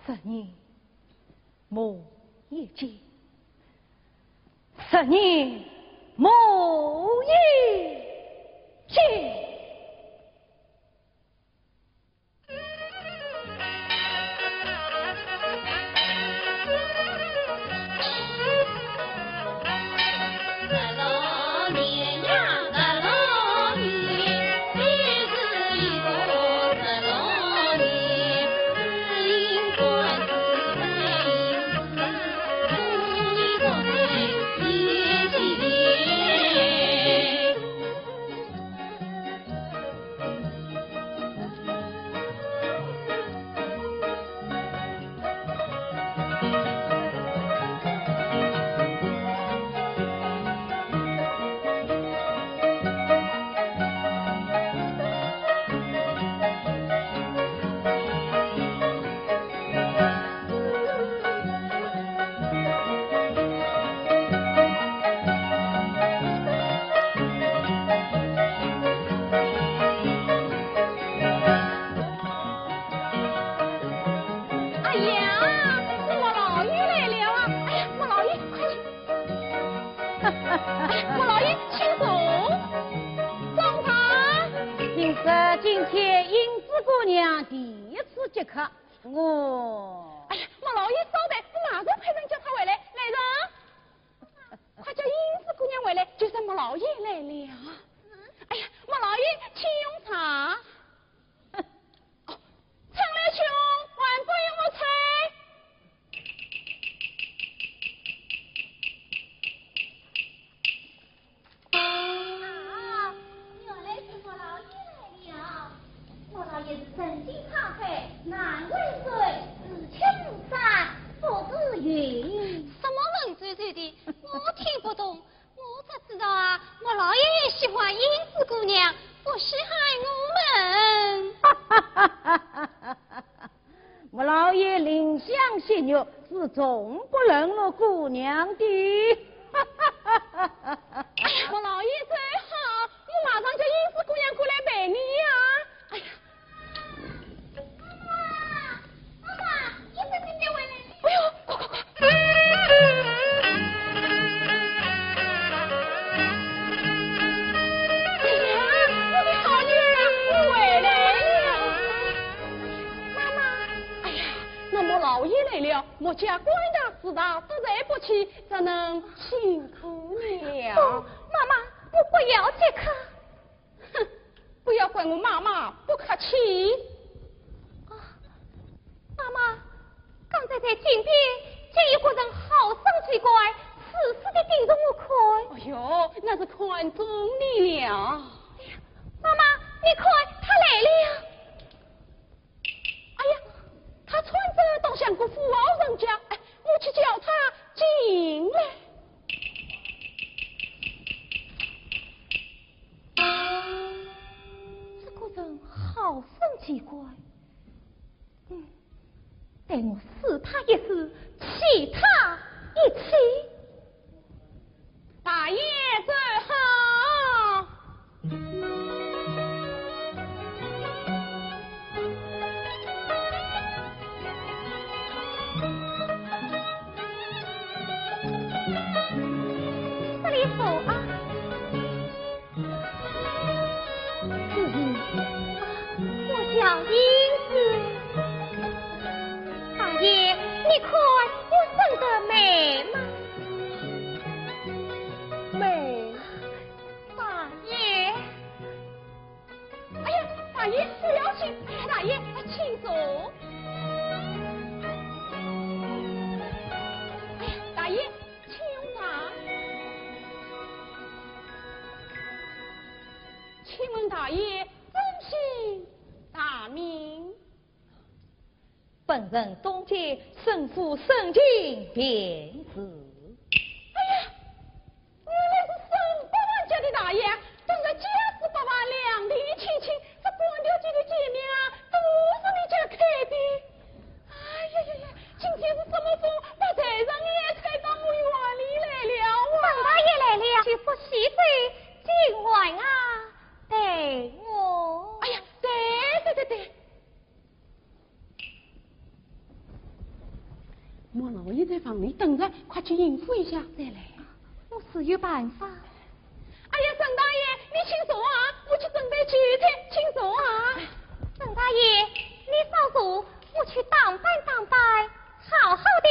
10年莫一见。今天英子姑娘第一次接客，我哎呀，莫老爷稍等，我马上派人叫她回来。来人，快叫英子姑娘回来，就是莫老爷来了。哎呀，莫老爷，请用茶。哦，陈来兄，还不用我菜。也是曾经慷慨，难为水，自强如山，不知云。什么冷嘴嘴的，我听不懂。我只知道啊，我老爷喜欢英子姑娘，不稀罕我们。我老爷临香血肉，是从不冷落姑娘的。哎呀，我老爷最好，我马上叫英子姑娘过来陪你呀。哎呀。哎呦，快快快！哎呀，我的好女儿，我回来了。妈妈，哎呀，那么老爷来了，莫家乖的。事大，实在不起，只能辛苦你了。妈妈，我不要这个。哼，不要怪我妈妈不客气。妈妈，刚才在井边见有个人好生奇怪，死死地盯着我看。哎呦，那是看中你了。哎呀，妈妈，你看他来了。哎呀，他穿着倒像个富豪人家，哎，我去叫他进来。这个人好生奇怪。待我试他一试，气他一气。大爷正好。这里走啊。我叫英子。大爷，你看我生得美吗？美。大爷。哎呀，大爷不要紧，大爷请坐。哎呀，大爷请用茶。请问大爷真姓大名？本人东街生父圣经便是。哎呀，原来是沈百万家的大爷，等着家世百万，两地亲亲，这官僚界的姐妹啊，都是你家开的。哎呀呀呀，今天是什么风，把财神爷吹到我院里来了啊！沈大爷来了，去扶喜水进来啊！对我。哎呀，对。莫老爷在房里等着，快去应付一下再来。我是有办法。哎呀，沈大爷，你请坐啊，我去准备酒菜，请坐啊。沈大爷，你稍坐，我去打扮，好好的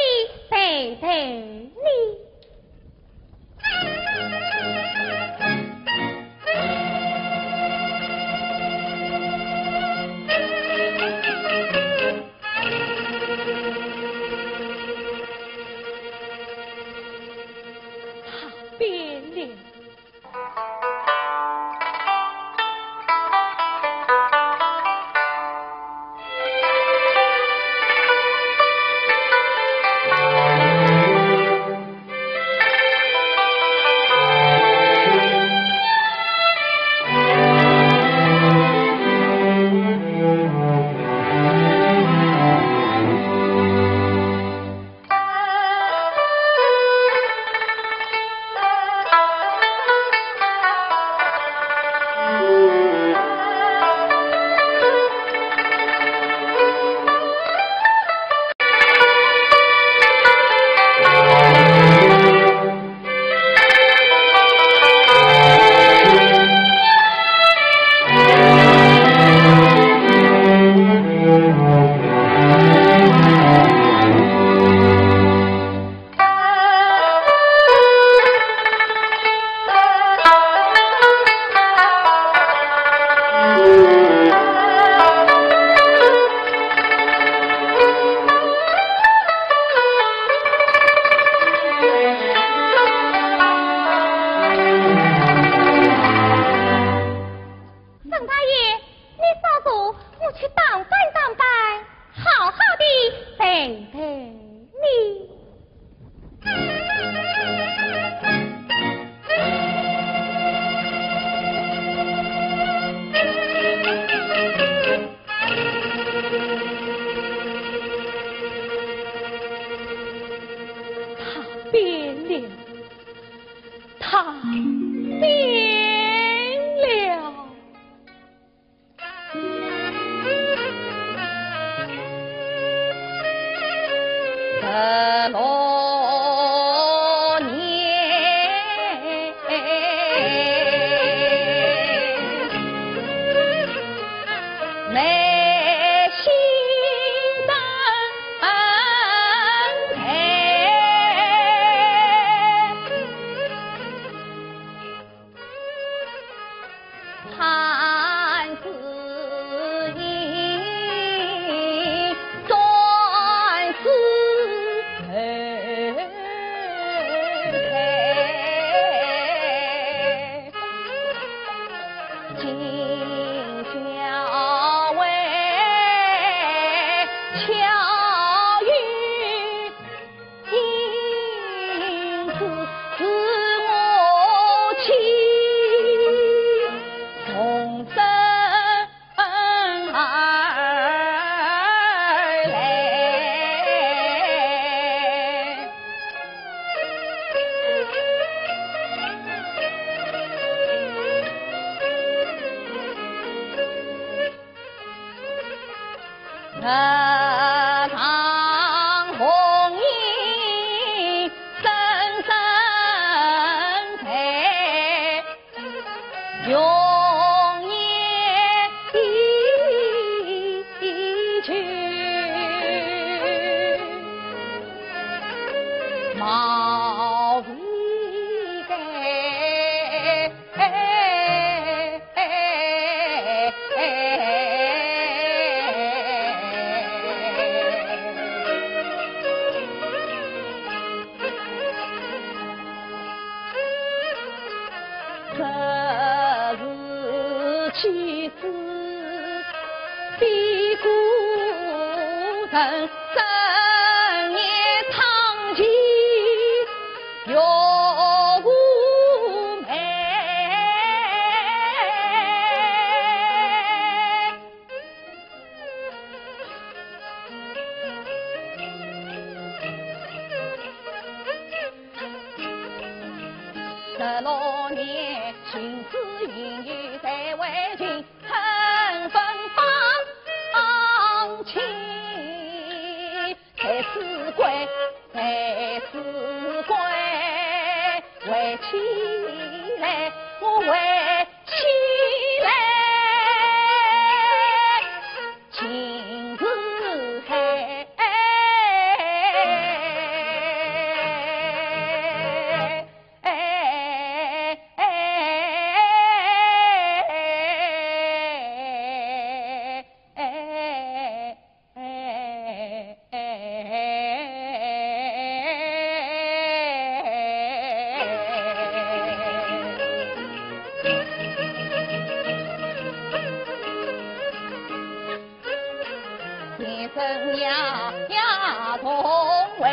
陪你。内心难安。毛衣给这是妻子的故人。深夜堂前有无梅，16年情子隐于在为情，恨分放情。才是归，才是归，为起来，我为起来，情是海，先生呀同为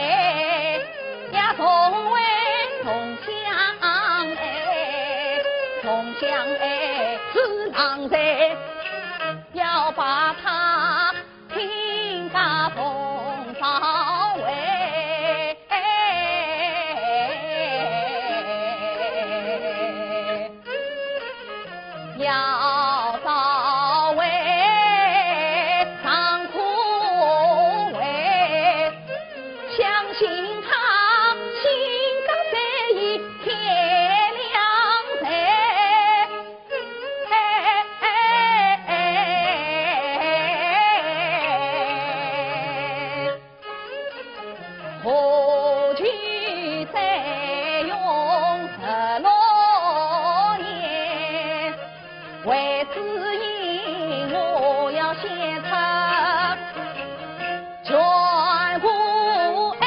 同乡哎，同乡哎是狼人，要把他听个同少为。要早为长苦为，相信他心刚在意天亮在，何惧再用16年，为此因我要献出全部爱，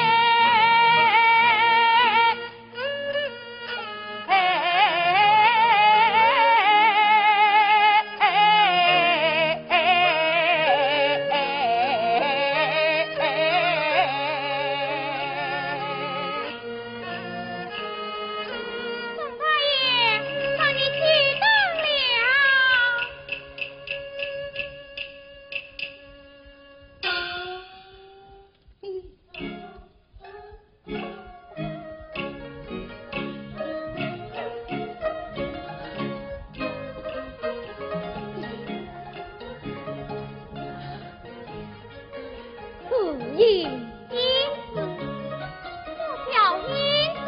宋大爷，让你激动了。是因银子，我叫银子，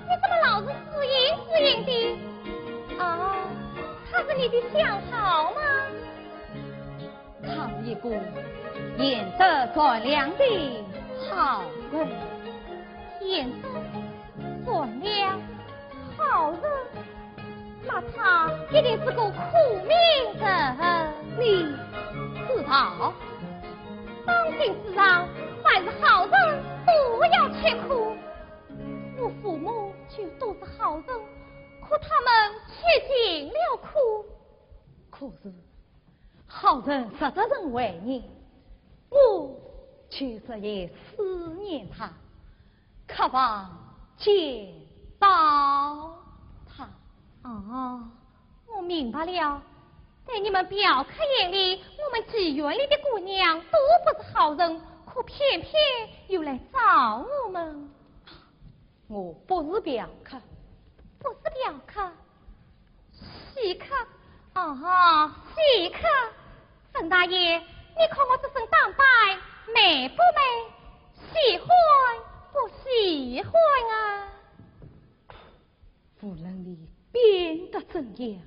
你怎么老是死银的？哦，他是你的相好吗？他是一个颜色善良的好人，颜色善良，好人，那他一定是个苦命人。你知道？当今世上，凡是好人都要吃苦。我父母就都是好人，可他们吃尽了苦。可是好人实在人为人，我却是也思念他，渴望见到他。哦，我明白了。在你们表客眼里，我们妓院里的姑娘都不是好人，可偏偏又来找我们。我不是表客，不是表客，喜客。哦，喜客。沈大爷，你看我这身打扮美不美？喜欢不喜欢啊？夫人你变得怎样？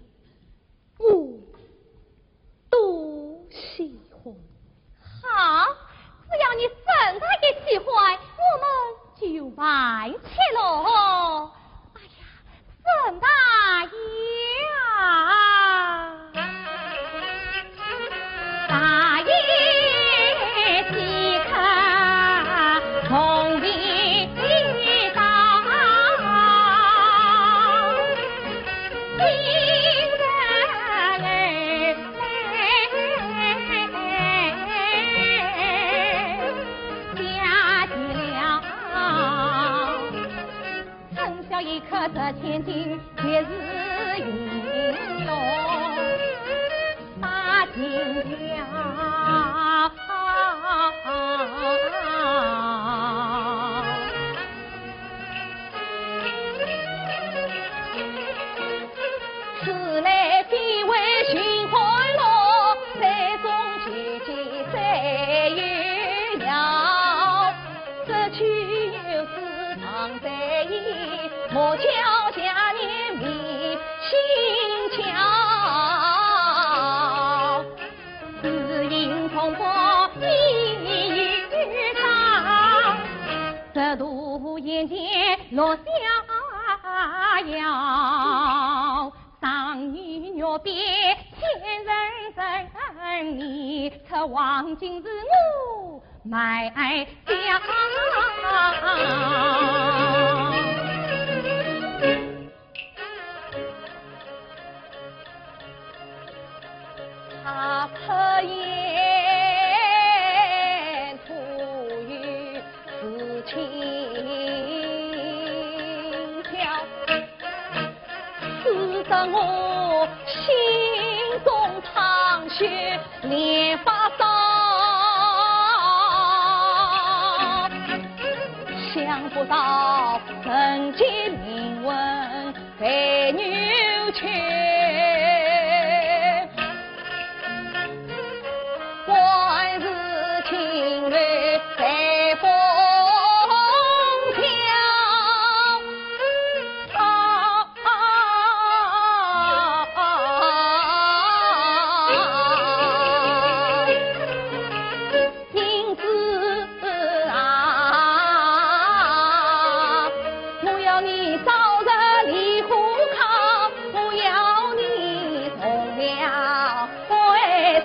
我都喜欢。好，只要你沈大爷喜欢，我们就卖去喽。哎呀，沈大爷啊，大爷即刻同意到，今日一刻值千金，却是英雄把金条。此来非为寻欢乐，山中萋萋谁有要？这去又是常在意。莫教下年迷心窍，只因从波一遇到，这度眼前落逍遥。上女若别千人人，你可忘今日我埋家。他可言吐语此情调，使得我心中淌血连发烧。想不到人间名闻被扭曲，在风飘，因此啊，我要你早日离虎口，我要你从了归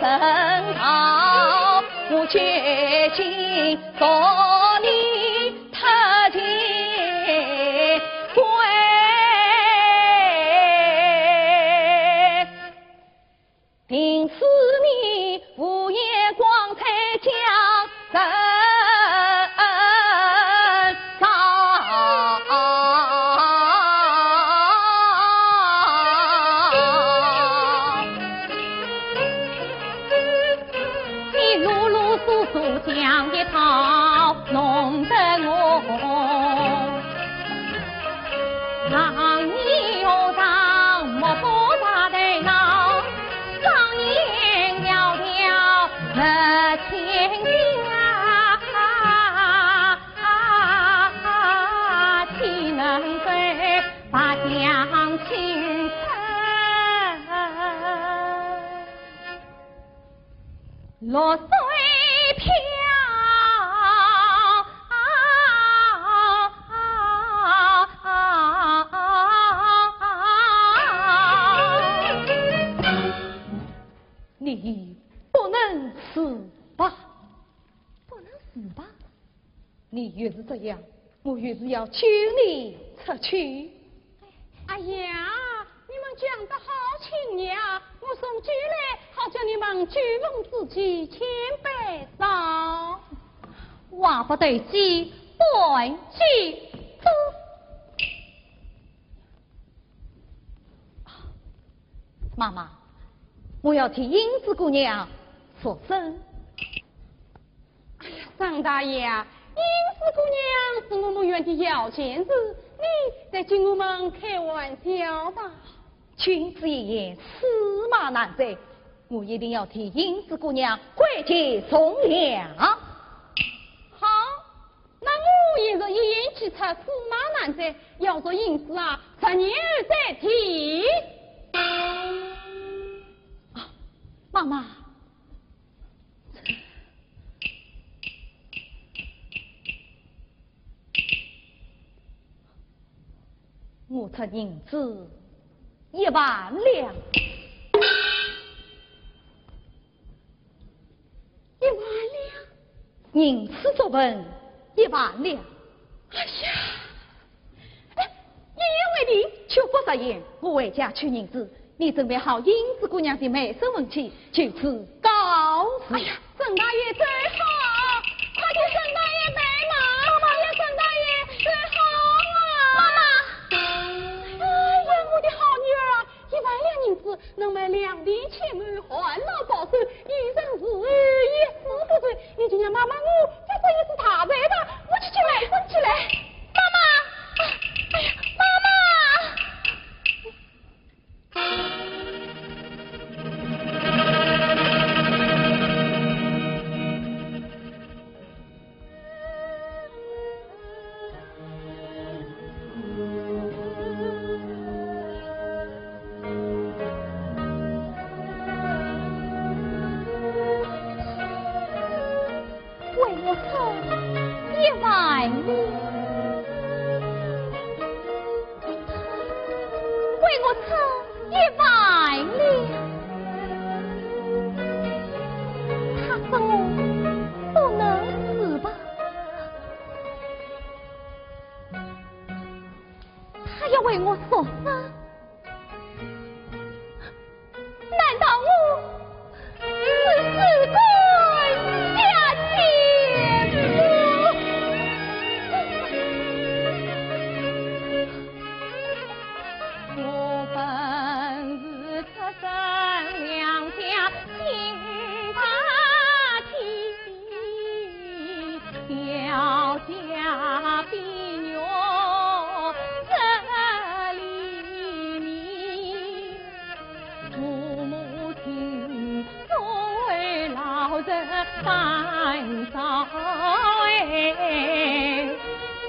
正道。我决心做你特情归，凭此你午夜光彩将人照。讲一套，弄得我让你学上莫不大的闹，当年窈窕十千家，岂能对把将倾城落水飘。你不能死吧？不能死吧？你越是这样，我越是要求你出去。哎呀，你们讲得好轻呀！我送酒来，好叫你们酒逢知己千百少。话不对机，对机走。妈妈，我要替英子姑娘说声。哎呀，张大爷啊，英子姑娘是我们园的要钱子，你在跟我们开玩笑吧？君子一言，驷马难追，我一定要替英子姑娘回去从良。好，那我也是一言既出，驷马难追。要说英子啊，10年再提。妈妈，我出银子1万两。1万两，银子作文1万两。哎呀，一言为定，就不实言，我回家取银子，你准备好银子姑娘的卖身文契，就此告辞。哎呀，沈大爷最好，快请沈大爷帮忙！妈妈，沈大爷最好啊！妈妈，哎呀，我的好女儿啊，1万两银子能买2锭钱米，换老保守，一生自于也死不罪。你就让妈妈我再生一次大财吧，我去买身去来。妈妈，哎呀，妈妈。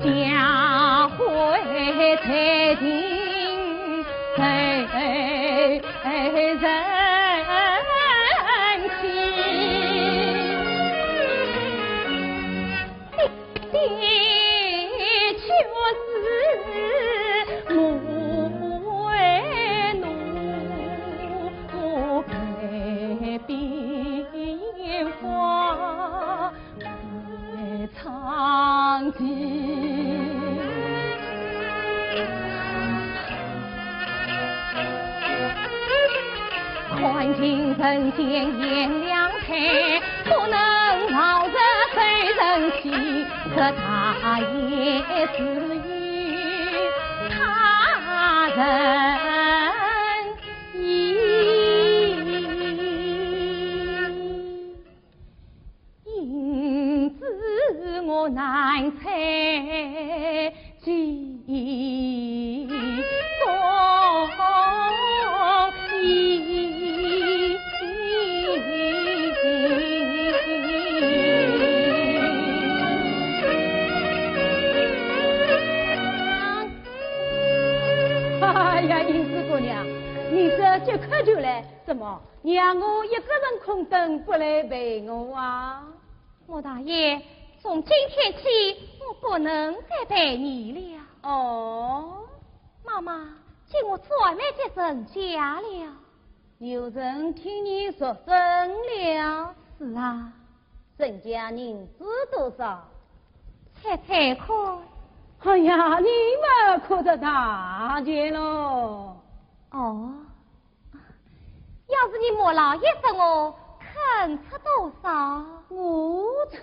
家会才尽人情，的确是母为奴被变化在长期。宽尽人间炎凉态，不能饶着非人心。这大也是与他人意，因此我难猜其中意。哎呀，银子姑娘，你这就渴就来，怎么让我一个人空等不来陪我啊？莫大爷，从今天起，我不能再陪你了。哦，妈妈，请我转来接人家了。有人听你说真了？是啊，人家银子多少？猜猜看。哎呀，你们可得大钱喽！哦，要是你莫老爷说我肯出多少？5出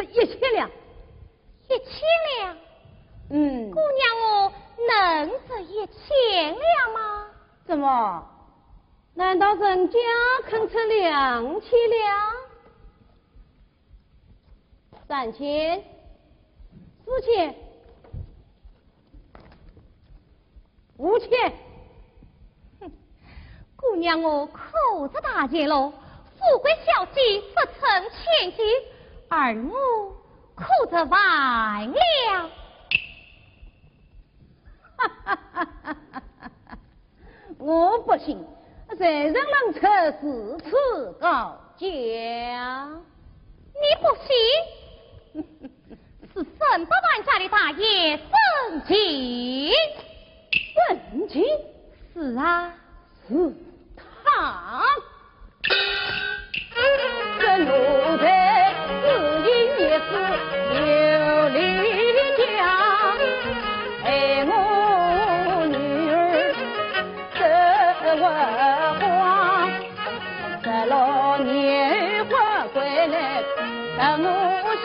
1000两。1000两？嗯，姑娘我能出1000两吗？怎么？难道人家肯出2000两？3000、4000、5000。哼，姑娘我口子大钱喽，富贵小姐不成千金，而我口子完了。哈哈哈哈哈！我不信，谁人能出4次高价？你不信？是神100万家的大爷圣吉。圣吉？是啊，是他。这奴才自因也是有理的家，爱我女儿这文化，16年还回来，让我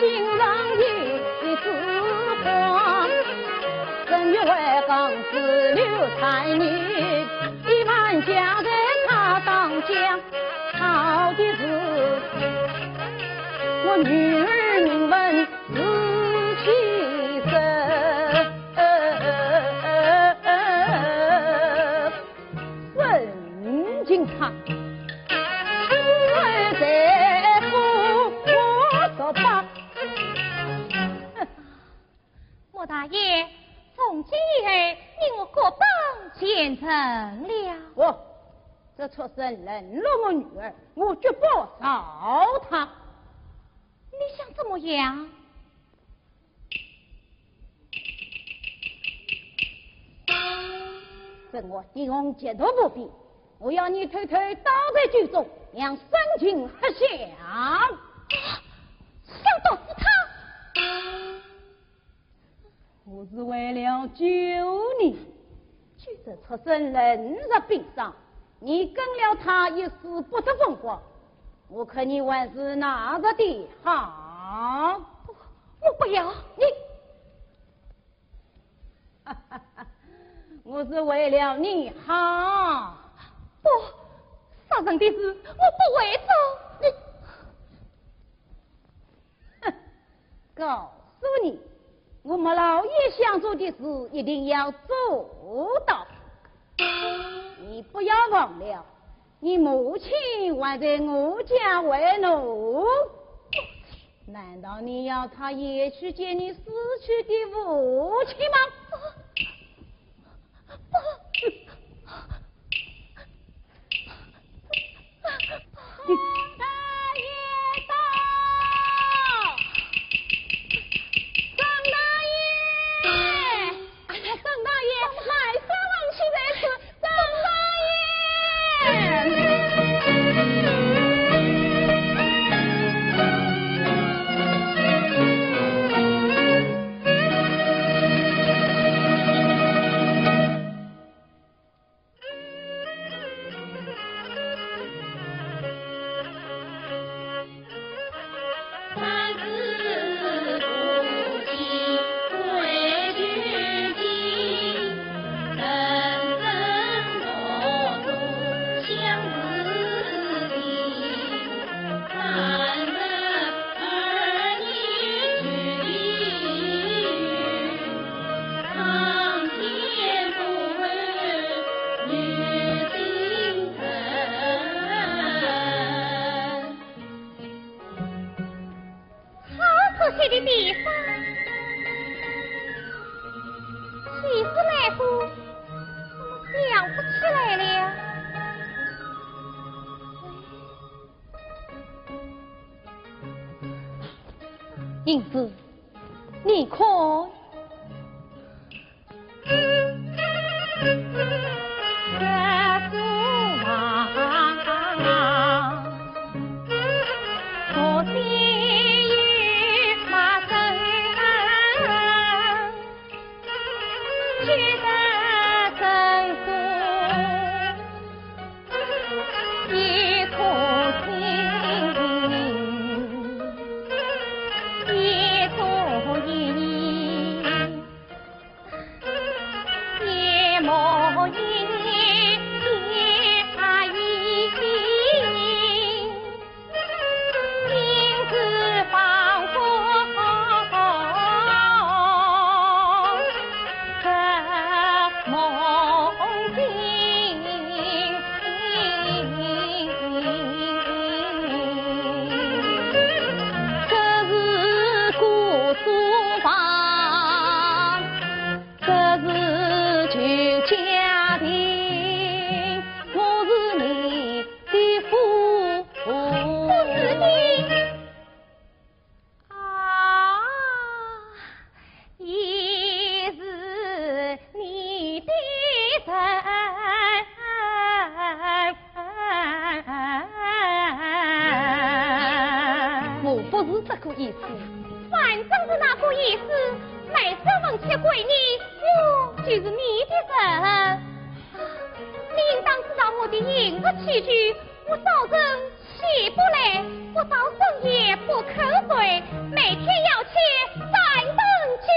心上一枝花。正月外刚子刘才女，1万家在他当家。好的是我女儿名闻17声，问警察我在府我说吧。莫大爷，从今以后你我各当见证了。这出身冷落我女儿，我绝不饶她。你想怎么样？这我弟兄截图不必，我要你偷偷倒在剧中，让生情合想。想到是他，我是为了救你，据这出身冷热冰上。你跟了他一时不得风光，我看你还是哪个的好？我不要你，我是为了你好。不，杀人的事我不会做。哼，告诉你，我们老爷想做的事一定要做到。你不要忘了，你母亲还在我家为奴。难道你要他也去见你死去的父亲吗？大爷到，张大爷，张大爷，来三王七在此。的地方，其实来说，想不起来了。因此，你可个意思？反正是那个意思。每身问起闺女，我就是你的人。你应当知道我的饮食起居，我早晨起不来，我到深夜不瞌睡，每天要吃3顿酒。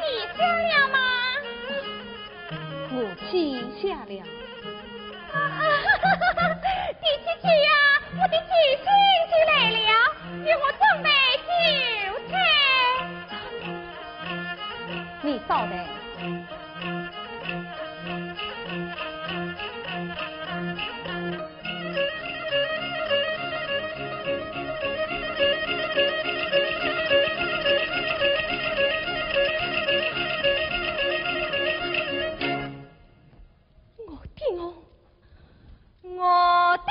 你下了吗？我去下了。第七句呀，我的弟兄就来了，与我准备酒菜。你稍等。我的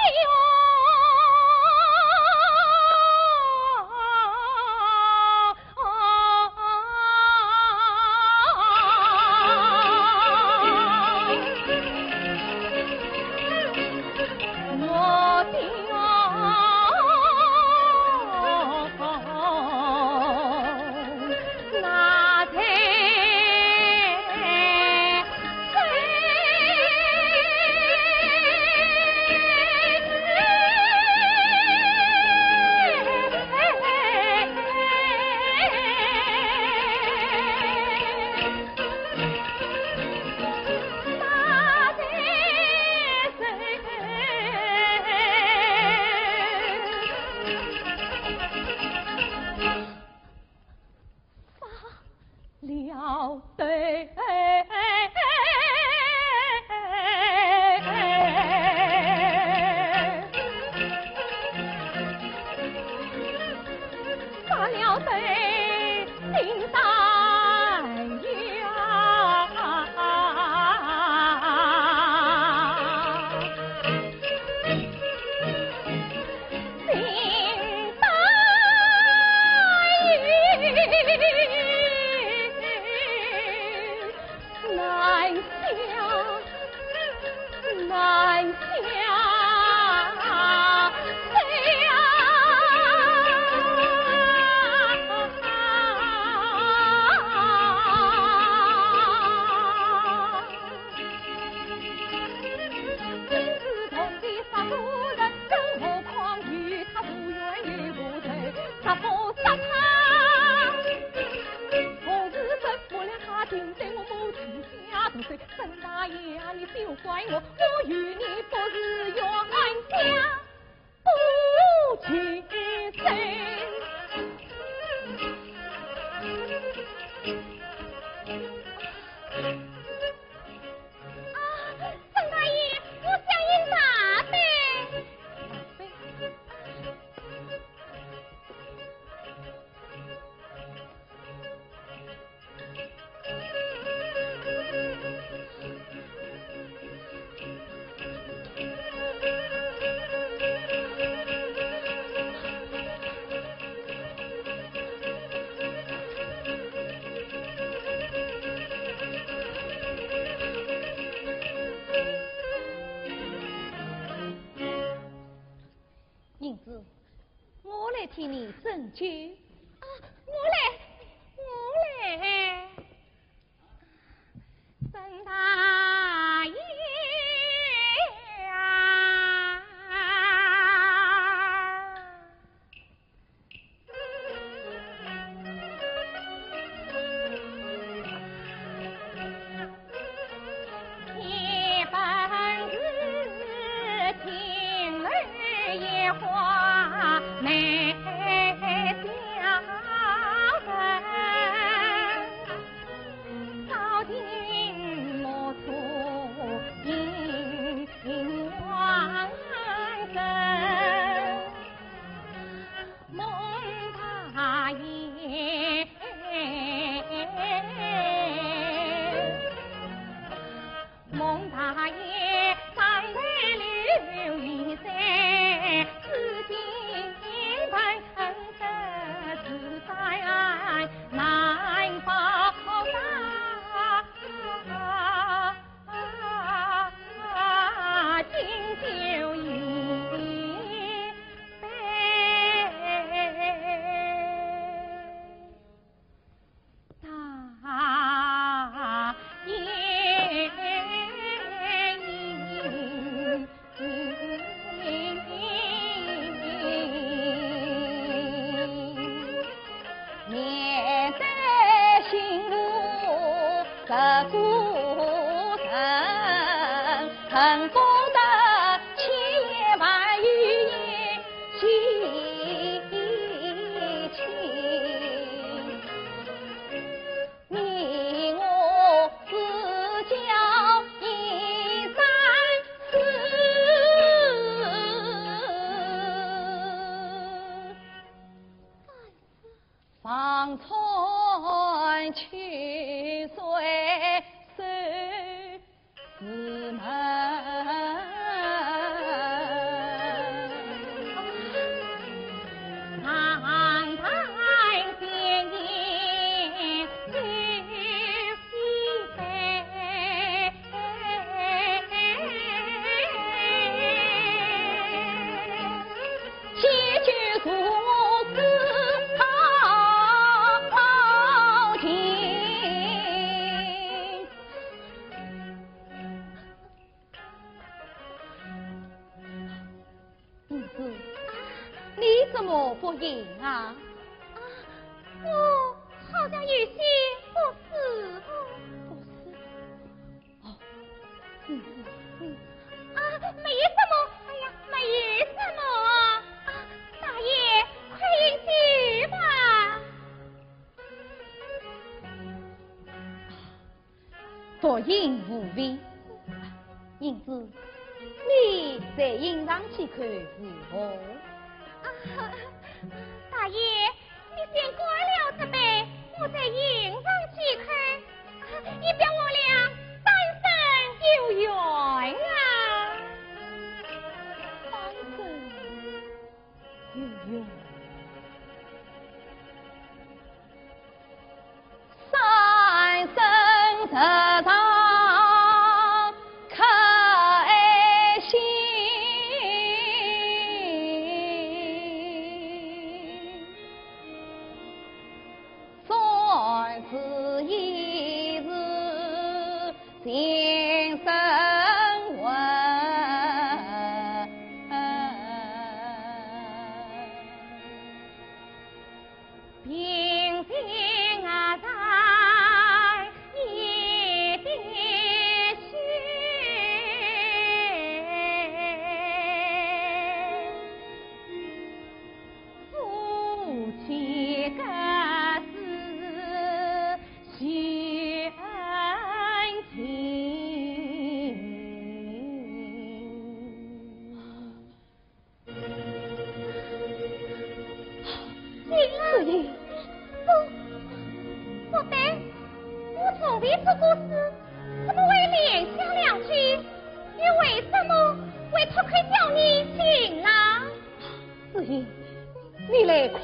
沈大爷啊，你休怪我，我与你不是冤家不情深。沈大爷，我想饮大杯。英子，我来替你斟酒。我来，沈大爷啊！铁本是听儿也话没讲人，朝廷莫出阴阳针，孟大爷。孟大爷上台留一山，自家方寸去岁守寺门，堂堂见言知是非，千句俗字好听。公子，你怎么不应啊？我好像有些不适合。不是，哦，没什么，哎呀，没什么。大爷，快饮酒吧。多饮无味，因此你再饮上几口如何？大爷，你先关了这杯，我再饮上几口，以表我俩单身有缘啊！单身有缘，三生石上开心。此一日心生问，平静啊在一点血，夫妻各自许恩情。所以不对，我从未做过事，怎么会联想两句？又为什么会脱口叫你进来？所以你来看，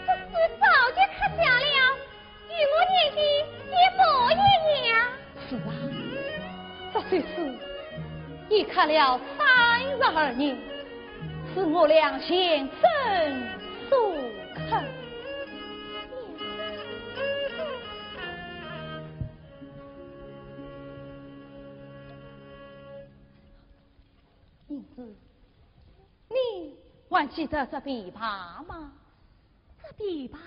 这事早就刻下了，与我年纪也不一样。是啊，这岁数已刻了32年，是我俩先生所刻。因此，你还记得这琵琶吗？这琵琶。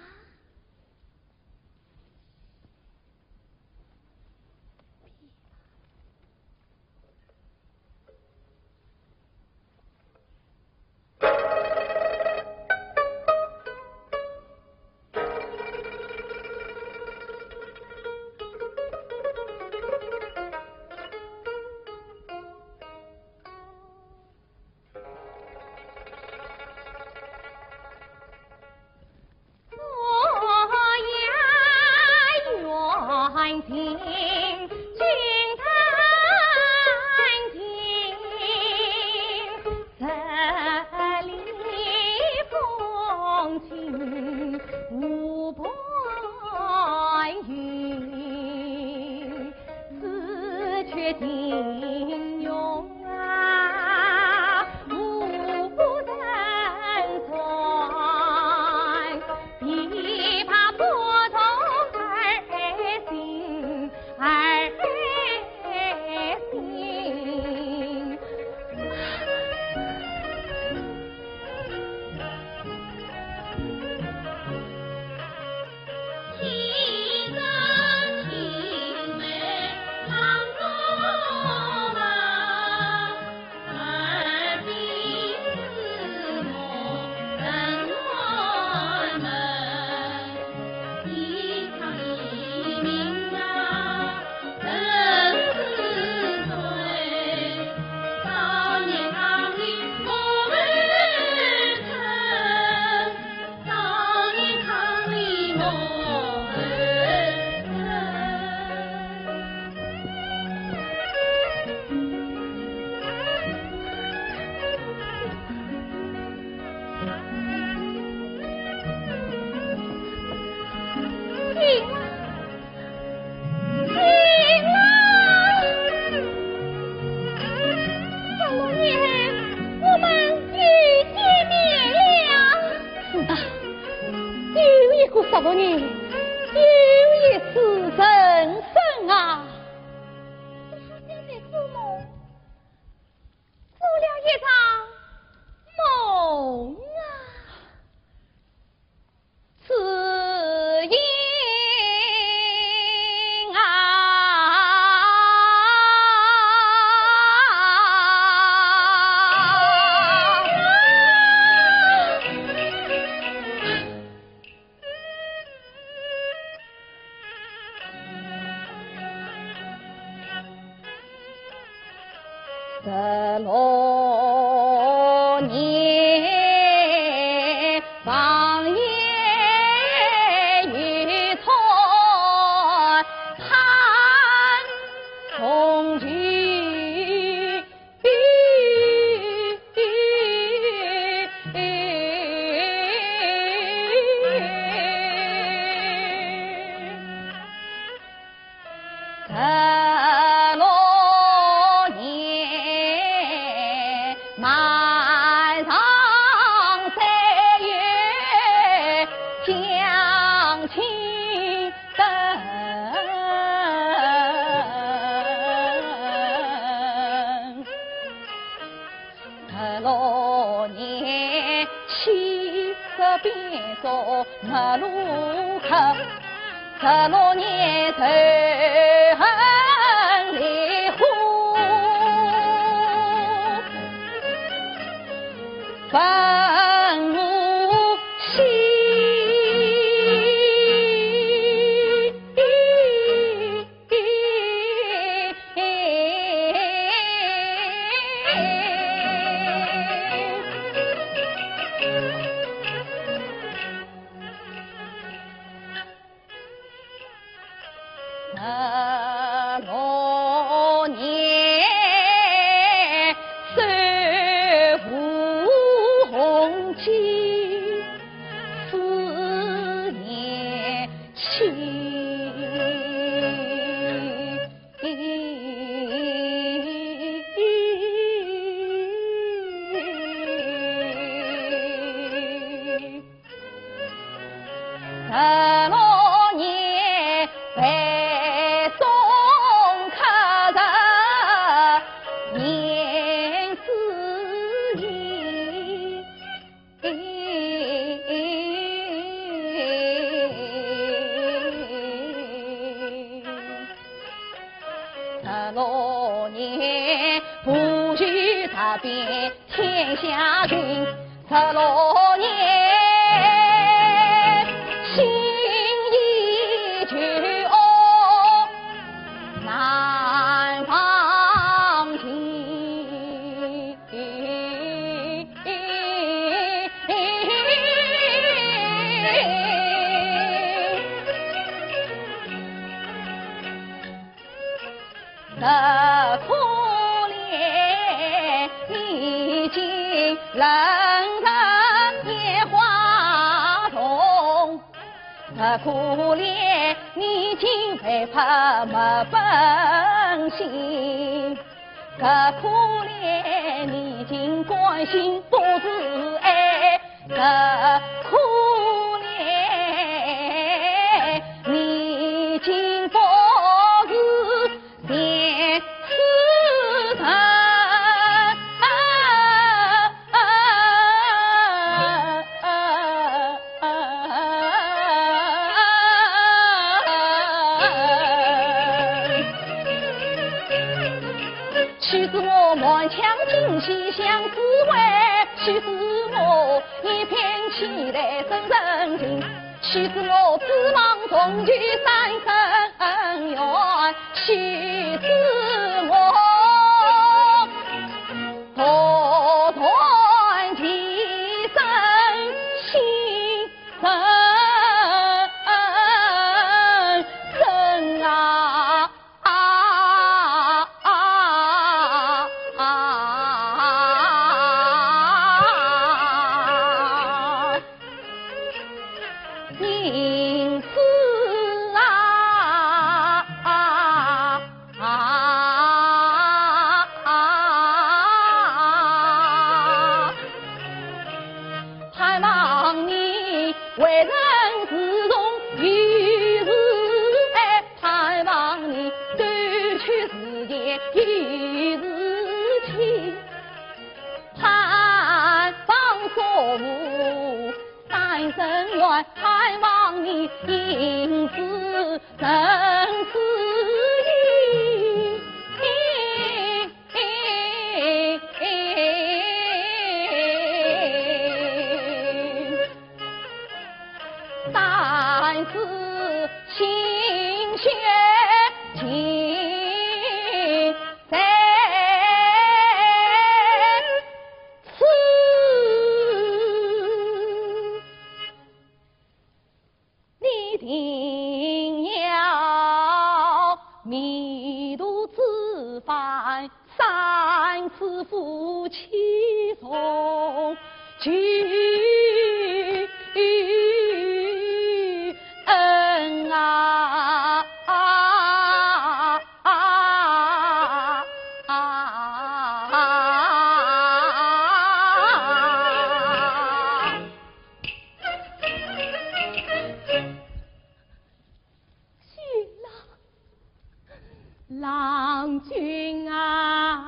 安静，君安静，这里风情无半云，此却金庸啊，无不人传，琵琶拨动儿心，儿心。情深情美，郎中们。16年王爷与错潘同居。马路口，16年仇恨烈火，愤怒心。16年收吴红旗，4年起。16年北宋刻的年字印，16年不许他变天下君，16年心意决哦难放弃。这可怜你竟冷得野花丛，这可怜你竟被怕没本性，这可怜你竟关心不自爱，这可怜你竟不是天赐神。须知我满腔尽兮相思味，须知我一片凄来深深情，须知我指望重聚三生缘，须知我多断几生心深深啊。因此盼望你为人自重于世，盼望你夺取世界于世情，盼望所无三生缘，盼望你因此生死但是心血情在犯3次夫妻同居恩啊！郎君啊，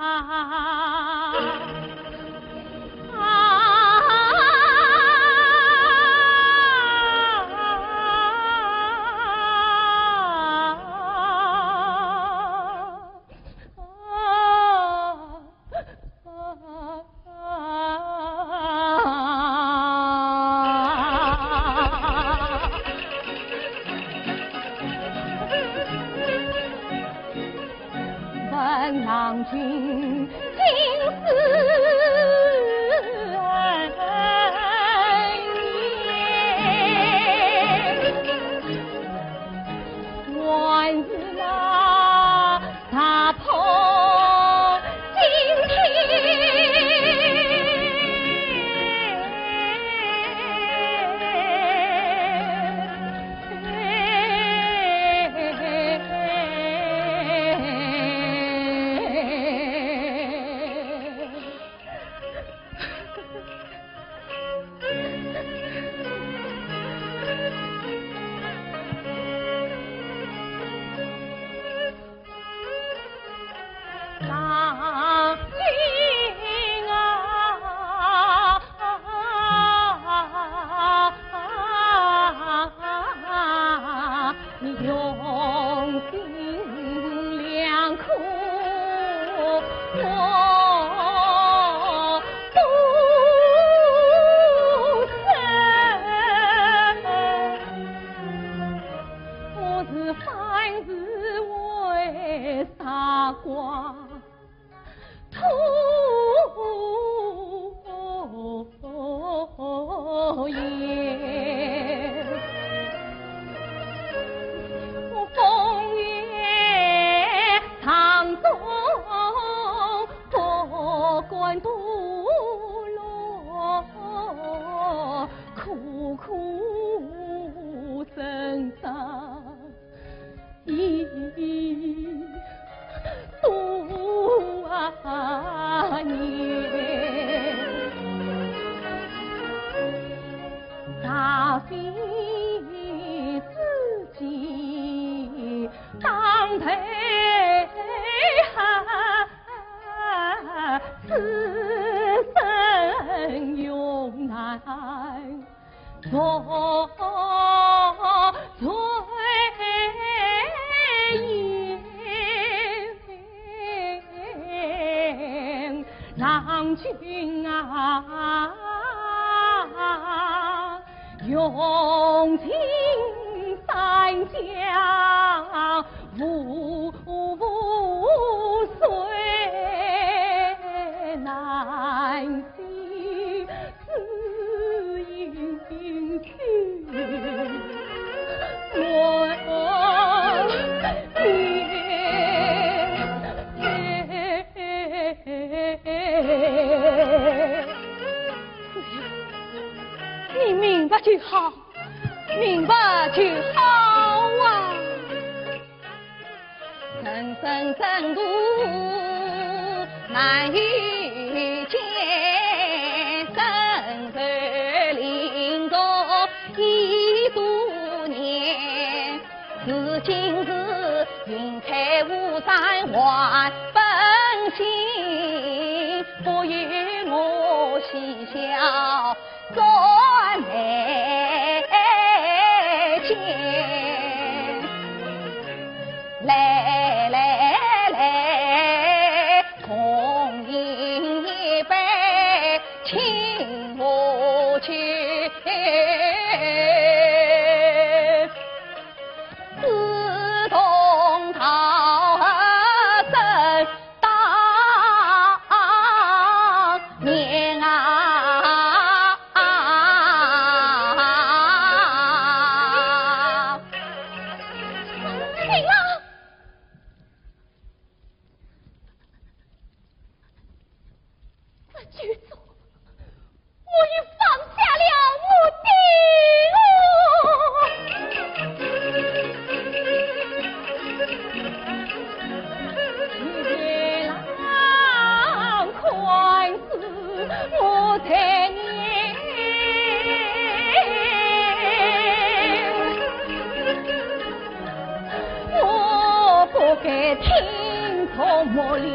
问郎君今思念，晚日那大鹏今郎君啊，你用心良苦，我不胜。我是凡事为傻瓜。徒言，我风月堂中不管堕落，苦苦挣扎多年，大非自己当配此生永难做罪孽。郎君啊，用情三江无岁难息，只因情我你明白就好，明白就好啊！人生正途难遇见，生在林中已多年，如今是云开雾散还本性，不与我嬉笑转眉间，来来来，共饮一杯，请我去。志同道合当年啊！郡主，我已放下了目的月郎宽恕我才年，我不该听从我俩。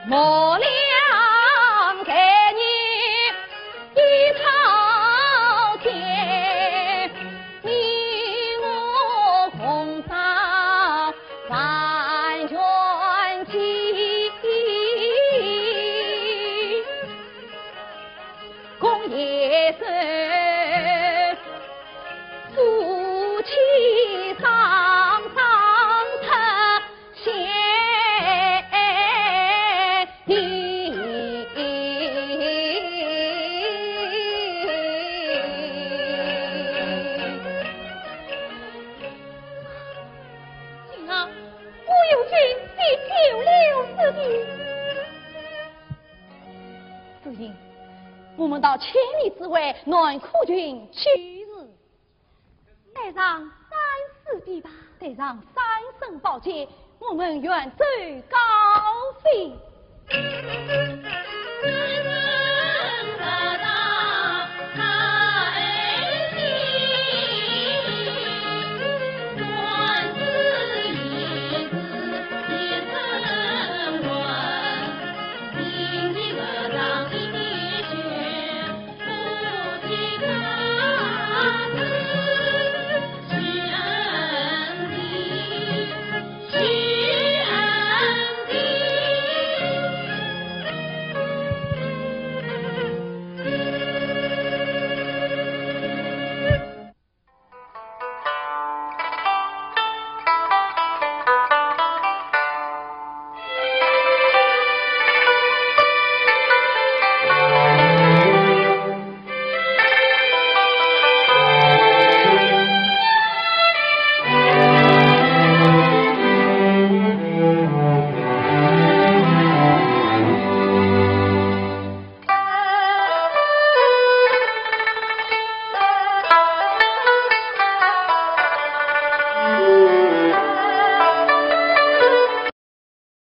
我俩在你一朝天，你我共赏万全期，共夜深，夫妻上特贤。我们到千里之外南苦郡去日，带上3、4匹吧，带上3声宝剑，我们远走高飞。